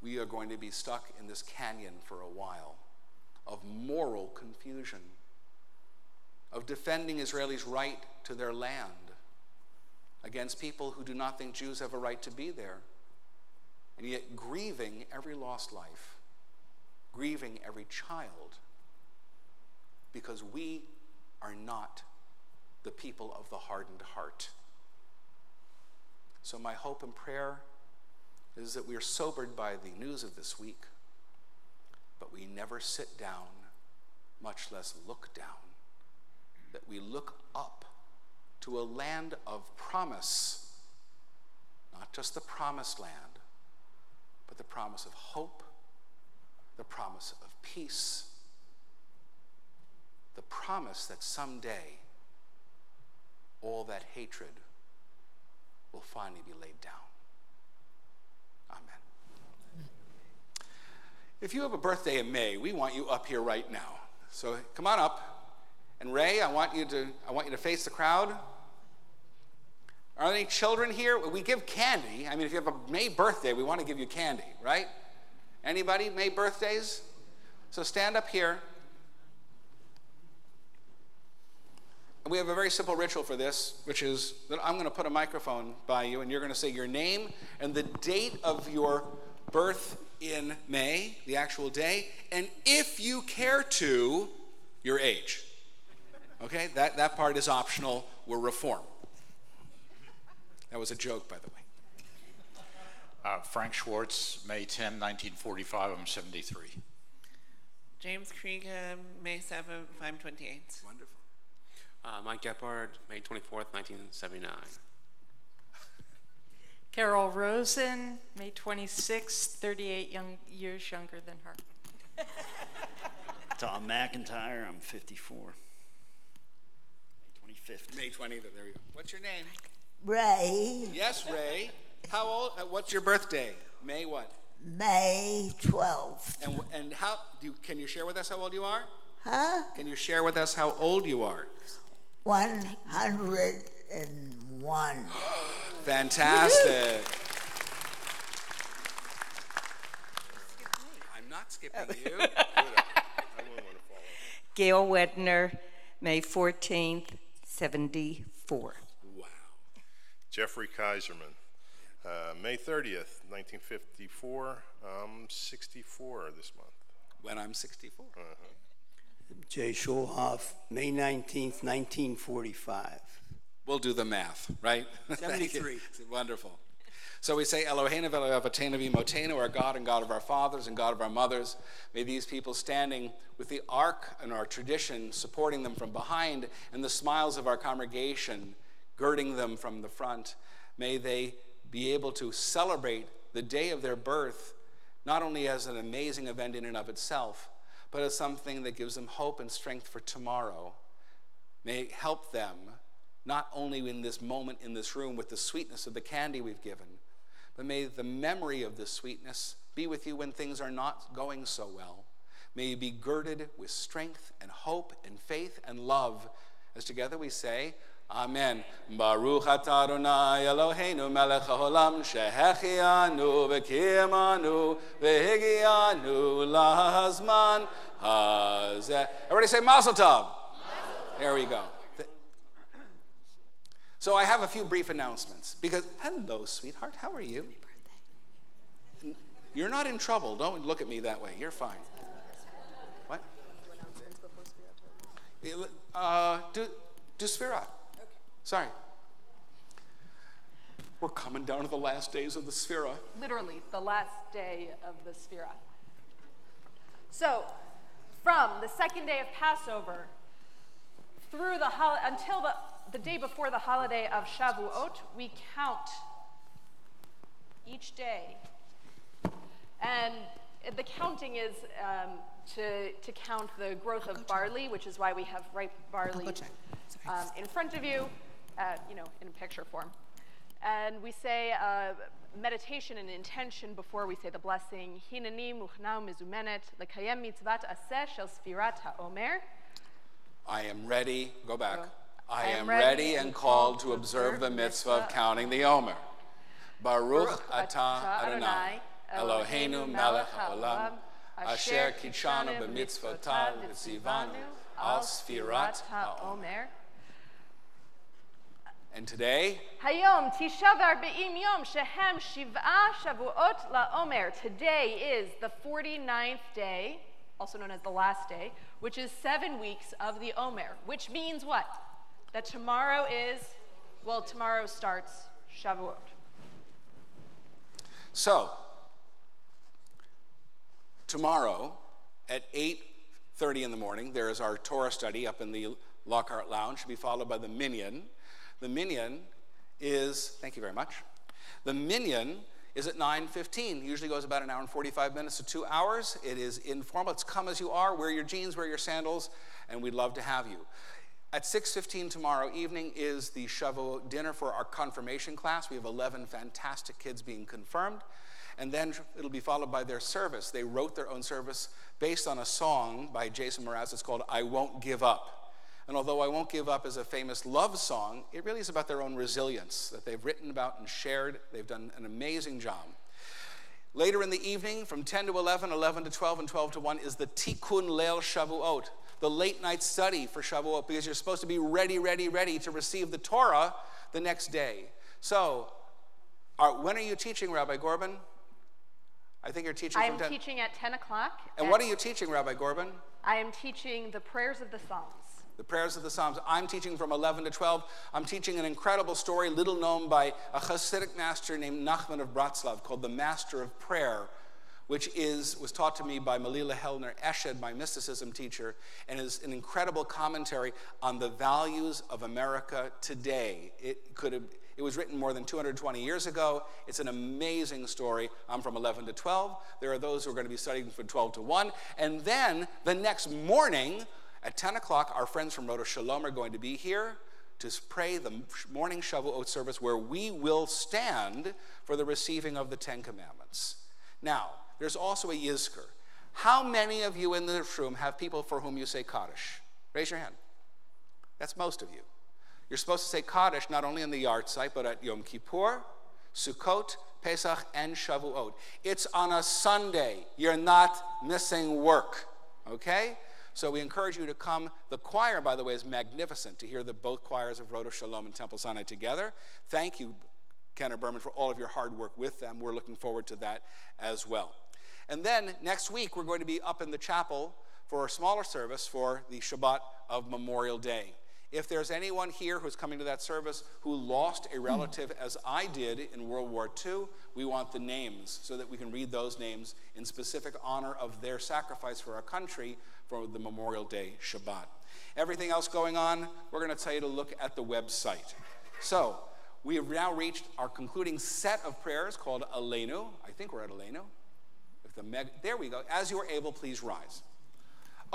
We are going to be stuck in this canyon for a while of moral confusion, of defending Israelis' right to their land against people who do not think Jews have a right to be there, and yet grieving every lost life, grieving every child, because we are not the people of the hardened heart. So my hope and prayer is that we are sobered by the news of this week, but we never sit down, much less look down, that we look up to a land of promise, not just the promised land, but the promise of hope, the promise of peace, the promise that someday all that hatred will finally be laid down. Amen. If you have a birthday in May, we want you up here right now. So come on up. And Ray, I want you to face the crowd. Are there any children here? We give candy. I mean, if you have a May birthday, we want to give you candy, right? Anybody May birthdays? So stand up here. And we have a very simple ritual for this, which is that I'm going to put a microphone by you, and you're going to say your name and the date of your birth in May, the actual day, and if you care to, your age. Okay? That part is optional. We're Reform. That was a joke, by the way. Frank Schwartz, May 10, 1945. I'm 73. James Krieg, May 7, I'm 28. Wonderful. Mike Gephardt, May 24th, 1979. Carol Rosen, May 26, 38 years younger than her. Tom McIntyre, I'm 54. May 25th. May 20th, there you go. What's your name? Ray, Yes, Ray. How old? What's your birthday? May what? May 12th. And how? Can you share with us how old you are? Huh? Can you share with us how old you are? 101. Fantastic. I'm not skipping you. Gail Wedner, May 14th, 74. Wow. Jeffrey Kaiserman, May 30th, 1954. I'm 64 this month. When I'm 64. Jay Schulhoff, May 19th, 1945. We'll do the math, right? 73. Wonderful. So we say, Eloheinu v'Eloheinu v'Imotenu, our God and God of our fathers and God of our mothers. May these people standing with the ark and our tradition supporting them from behind and the smiles of our congregation girding them from the front, may they be able to celebrate the day of their birth not only as an amazing event in and of itself, but as something that gives them hope and strength for tomorrow. May it help them not only in this moment in this room with the sweetness of the candy we've given, but may the memory of this sweetness be with you when things are not going so well. May you be girded with strength and hope and faith and love. As together we say, Amen. Baruch atah Adonai Eloheinu melech haolam shehechianu v'kiyamanu v'higianu lahazman hazeh. Everybody say Mazel Tov. There we go. So I have a few brief announcements because, hello, sweetheart, how are you? You're not in trouble. Don't look at me that way. You're fine. What? Do Sphira. Okay. Sorry. We're coming down to the last days of the Sphira. Literally, the last day of the Sphira. So, from the second day of Passover through until the day before the holiday of Shavuot, we count each day. And the counting is to count the growth of barley, which is why we have ripe barley in front of you, in picture form. And we say meditation and intention before we say the blessing. Hineni muchnau mizumenet lekayem mitzvat aseh shel sfirat haomer. I am ready. Go back. I am ready and called to observe the mitzvah of counting the Omer. Baruch atah Adonai Eloheinu melech haolam asher kitshanu b'mitzvotav v'tzivanu al sfirat haomer. And today, Hayom Tisha V'Arbeim Yom Shehem Shiv'a Shavuot LaOmer. Today is the 49th day, also known as the last day, which is 7 weeks of the Omer, which means what? That tomorrow starts Shavuot. So, tomorrow at 8:30 in the morning, there is our Torah study up in the Lockhart Lounge, to be followed by the Minyan. The Minyan is, thank you very much. The Minyan is at 9:15. Usually goes about an hour and 45 minutes to 2 hours. It is informal. It's come as you are. Wear your jeans, wear your sandals, and we'd love to have you. At 6:15 tomorrow evening is the Shavuot dinner for our confirmation class. We have 11 fantastic kids being confirmed. And then it'll be followed by their service. They wrote their own service based on a song by Jason Mraz. It's called I Won't Give Up. And although I Won't Give Up is a famous love song, it really is about their own resilience that they've written about and shared. They've done an amazing job. Later in the evening, from 10 to 11, 11 to 12, and 12 to 1, is the Tikkun Leil Shavuot, the late night study for Shavuot, because you're supposed to be ready to receive the Torah the next day. So, when are you teaching, Rabbi Gorban? I think you're teaching from 10. I'm teaching at 10 o'clock. And what are you teaching, Rabbi Gorban? I am teaching the prayers of the Psalms. The prayers of the Psalms. I'm teaching from 11 to 12. I'm teaching an incredible story, little known by a Hasidic master named Nachman of Bratslav, called the Master of Prayer, which was taught to me by Malila Helner Eshed, my mysticism teacher, and is an incredible commentary on the values of America today. It was written more than 220 years ago. It's an amazing story. I'm from 11 to 12. There are those who are going to be studying from 12 to 1. And then the next morning, at 10 o'clock, our friends from Rosh Shalom are going to be here to pray the morning Shavuot service where we will stand for the receiving of the Ten Commandments. Now, there's also a Yizkor. How many of you in this room have people for whom you say Kaddish? Raise your hand. That's most of you. You're supposed to say Kaddish not only in the yard site, but at Yom Kippur, Sukkot, Pesach, and Shavuot. It's on a Sunday. You're not missing work, okay? So we encourage you to come. The choir, by the way, is magnificent to hear both choirs of Rosh Shalom and Temple Sinai together. Thank you, Kenner Berman, for all of your hard work with them. We're looking forward to that as well. And then next week, we're going to be up in the chapel for a smaller service for the Shabbat of Memorial Day. If there's anyone here who's coming to that service who lost a relative, as I did in World War II, we want the names so that we can read those names in specific honor of their sacrifice for our country for the Memorial Day Shabbat. Everything else going on, we're going to tell you to look at the website. So, we have now reached our concluding set of prayers called Aleinu. I think we're at Aleinu. There we go. As you are able, please rise.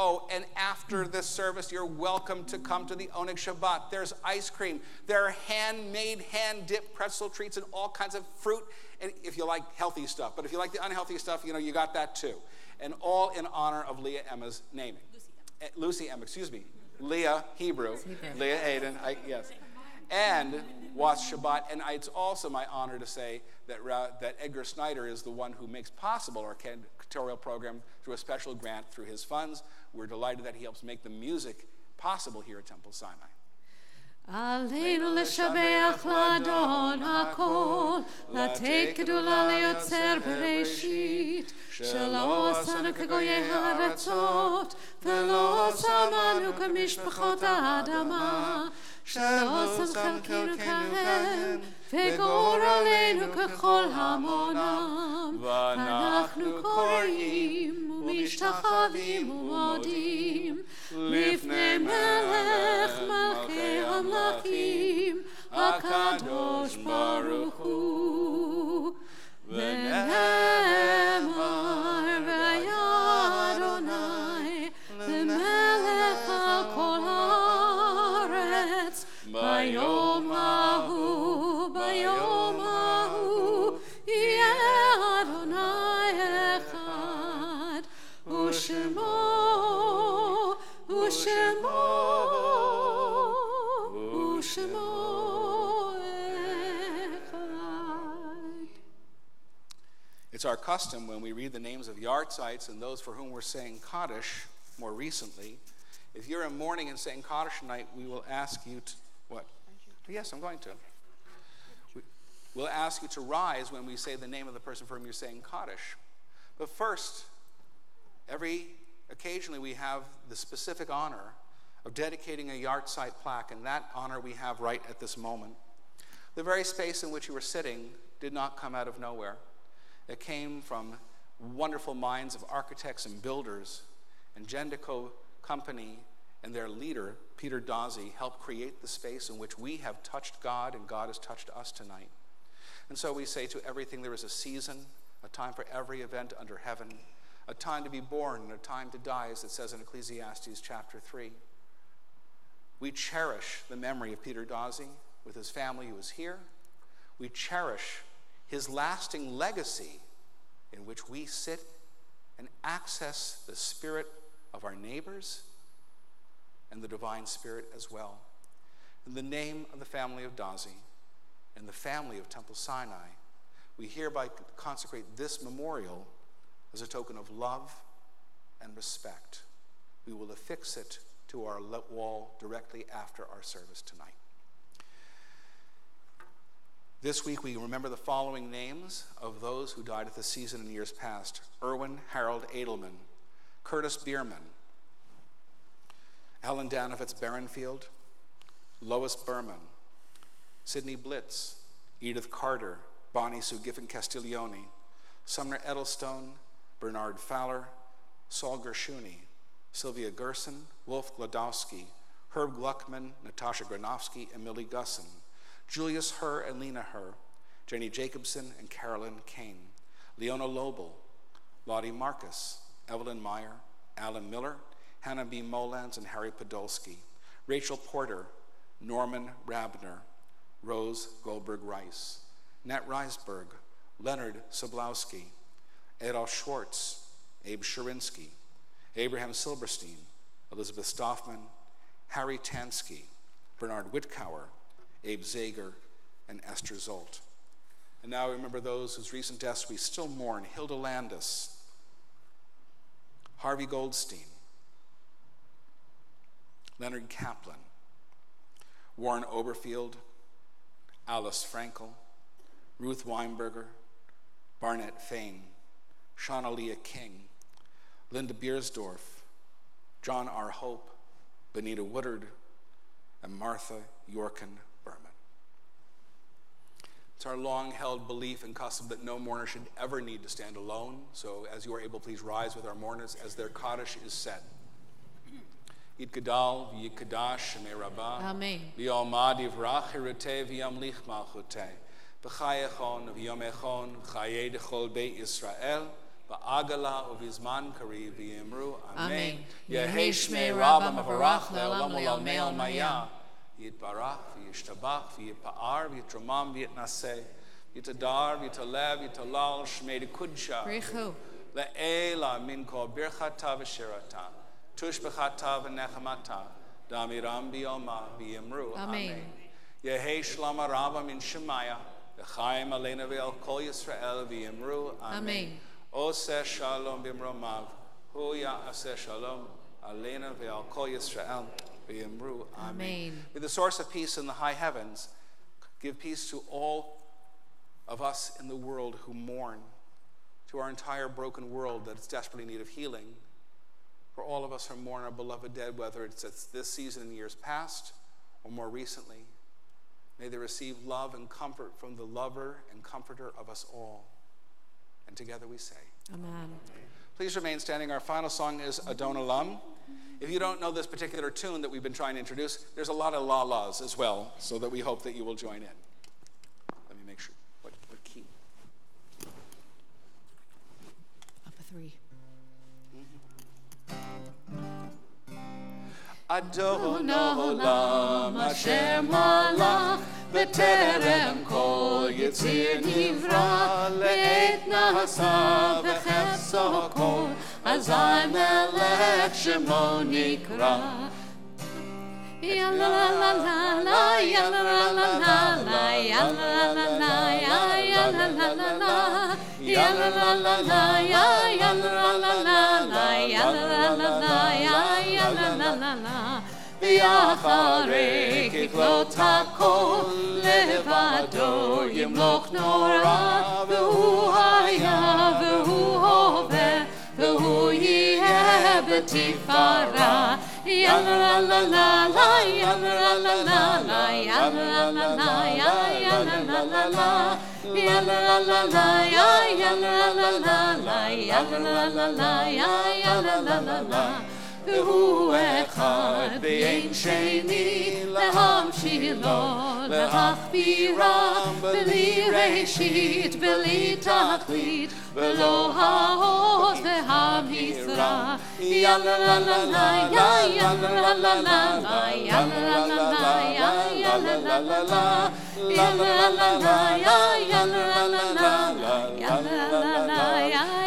Oh, and after this service, you're welcome to come to the Oneg Shabbat. There's ice cream. There are handmade, hand-dipped pretzel treats and all kinds of fruit, and if you like healthy stuff. But if you like the unhealthy stuff, you got that too. And all in honor of Leah Emma's naming. Lucy Emma, excuse me. Leah, Hebrew. Leah Aiden, yes. And was Shabbat. And it's also my honor to say that Edgar Snyder is the one who makes possible our curatorial program through a special grant through his funds. We're delighted that he helps make the music possible here at Temple Sinai. עלינו לשבח לאדון הכל, לתת גדולה ליוצר בראשית, שלא עשנו כגויי הארצות, ולא שמנו כמשפחות האדמה, שלא שמחלקינו כהן, וגורלנו ככל המונם, ואנחנו קוראים ומשתחווים ומודים, לפני מלך מלכי המלכים, הקדוש ברוך הוא. ונאמר והיה אדוני למלך על כל הארץ, ביום ההוא יהיה אדוני אחד, ושמו It's our custom when we read the names of yahrzeits and those for whom we're saying Kaddish more recently. If you're in mourning and saying Kaddish tonight, we will ask you to, what? Yes, I'm going to. We'll ask you to rise when we say the name of the person for whom you're saying Kaddish. But first, occasionally we have the specific honor of dedicating a yahrzeit plaque, and that honor we have right at this moment. The very space in which you were sitting did not come out of nowhere. It came from wonderful minds of architects and builders, and Gendico Company and their leader, Peter Dawsey, helped create the space in which we have touched God and God has touched us tonight. And so we say to everything there is a season, a time for every event under heaven, a time to be born and a time to die, as it says in Ecclesiastes chapter 3. We cherish the memory of Peter Dawsey with his family who is here. We cherish his lasting legacy in which we sit and access the spirit of our neighbors and the divine spirit as well. In the name of the family of Dawsey and the family of Temple Sinai, we hereby consecrate this memorial as a token of love and respect. We will affix it to our wall directly after our service tonight. This week we remember the following names of those who died at the season in years past: Erwin Harold Edelman, Curtis Bierman, Helen Danovitz Berenfield, Lois Berman, Sidney Blitz, Edith Carter, Bonnie Sue Giffen Castiglione, Sumner Edelstone, Bernard Fowler, Saul Gershuni, Sylvia Gerson, Wolf Gladowski, Herb Gluckman, Natasha Granofsky, and Millie Gusson, Julius Herr and Lena Herr, Jenny Jacobson and Carolyn Kane, Leona Lobel, Lottie Marcus, Evelyn Meyer, Alan Miller, Hannah B. Molans and Harry Podolsky, Rachel Porter, Norman Rabner, Rose Goldberg Rice, Nat Reisberg, Leonard Soblowski, Adolf Schwartz, Abe Shurinsky, Abraham Silberstein, Elizabeth Stoffman, Harry Tansky, Bernard Whitcower, Abe Zager, and Esther Zolt. And now remember those whose recent deaths we still mourn: Hilda Landis, Harvey Goldstein, Leonard Kaplan, Warren Oberfield, Alice Frankel, Ruth Weinberger, Barnett Fain, Shauna Leah King, Linda Beersdorf, John R. Hope, Benita Woodard, and Martha Yorkin Berman. It's our long-held belief and custom that no mourner should ever need to stand alone. So as you are able, please rise with our mourners as their Kaddish is said. Yit Gadal, Yit Kadash, Shemei Rabbah. Amen. V'yomad Yivrach Hirutei v'yamlich Malchutei. V'chayechon v'yomechon v'chayei dechol Beit Yisrael. V'agala uvizman kari v'yimru. Amen. Yehei Shmei Rabbah Mavarach le'olam le'olmei Maya. Yitbarach v'yishtabach v'yipa'ar v'yitromam v'yitnaseh. Yitadar v'yitaleh v'yitalal Shmei Dekudsha. Brichu. Le'ela min kol birchata v'shirata. Tush b'chata v'nechamata. Damiram b'yoma v'yimru. Amen. Yehei shlama Rabbah min Shemaya. V'chaim aleina v'el kol Yisrael v'yimru. Amen. Oseh shalom b'mromav. Hu ya'aseh shalom aleina v'el kol Yisrael v'yimru. Amen. With the source of peace in the high heavens, give peace to all of us in the world who mourn, to our entire broken world that is desperately in need of healing, for all of us who mourn our beloved dead, whether it's this season in years past or more recently. May they receive love and comfort from the lover and comforter of us all. And together we say, Amen. Please remain standing. Our final song is Adon Olam. If you don't know this particular tune that we've been trying to introduce, there's a lot of la-las as well, so that we hope that you will join in. Let me make sure. What key? Up a 3. Adon Olam Hashem Malach B'terem kol Yitzir Nivra Le'et Nasa V'chefso Kol Azai Melech Shemo Nikra Ya la la la la la, ya la la la la la, ya la la la la, ya la la la la, ya la la la la, ya la la la la, ya la la la, ya la la la la. V'yacharei kiklot hakol levado yimloch nora v'hu haya v'hu hoveh v'hu yeh b'tifara. Ya la la la la, ya la la la la, ya la la la, ya la la la, ya la la la, ya la la la, ya la la la, ya la la. V'hu echad b'yein sheni lehamshilo lehachbiram b'li reshit b'li tachlit v'lo ha'od v'hamizrach. Ya la la la la, ya la la la la, ya la la la, ya la la la, ya la la la, ya la la la,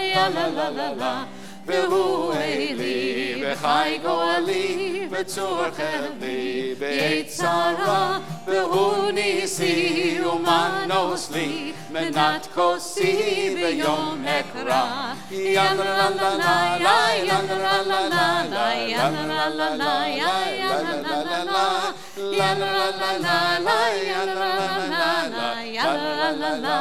ya la la la. V'hu eli v'chai go'ali v'tzorchem li b'yitzara v'hu nisi umanos li menat kosi b'yom ekra. Ya la la la la, ya la la la la, ya la la la, ya la la la, ya la la la la, ya la la la, ya la la la.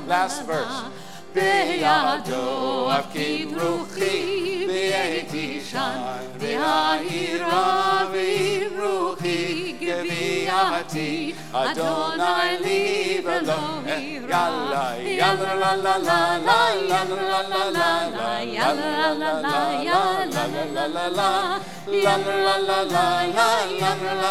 Last verse. Beyado afkid ruchi be'eti shan v'ha'ira v'ruchi geviati Adonai li v'lo hira. Ya la la la la, ya la la la la, ya la la la, ya la la la, ya la la la, ya la la la, ya la la la.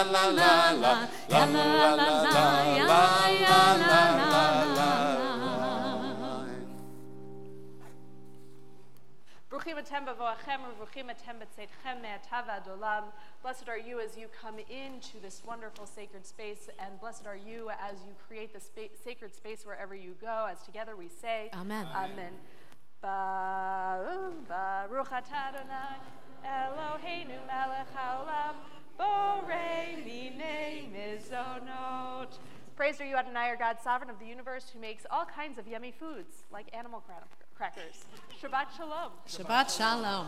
Blessed are you as you come into this wonderful sacred space, and blessed are you as you create the sacred space wherever you go, as together we say, Amen. Amen. Baruch atah Adonai Eloheinu melech haolam borei minei mizonot. Praised are you, Adonai, our God, sovereign of the universe, who makes all kinds of yummy foods, like animal crackers. Shabbat shalom. Shabbat shalom.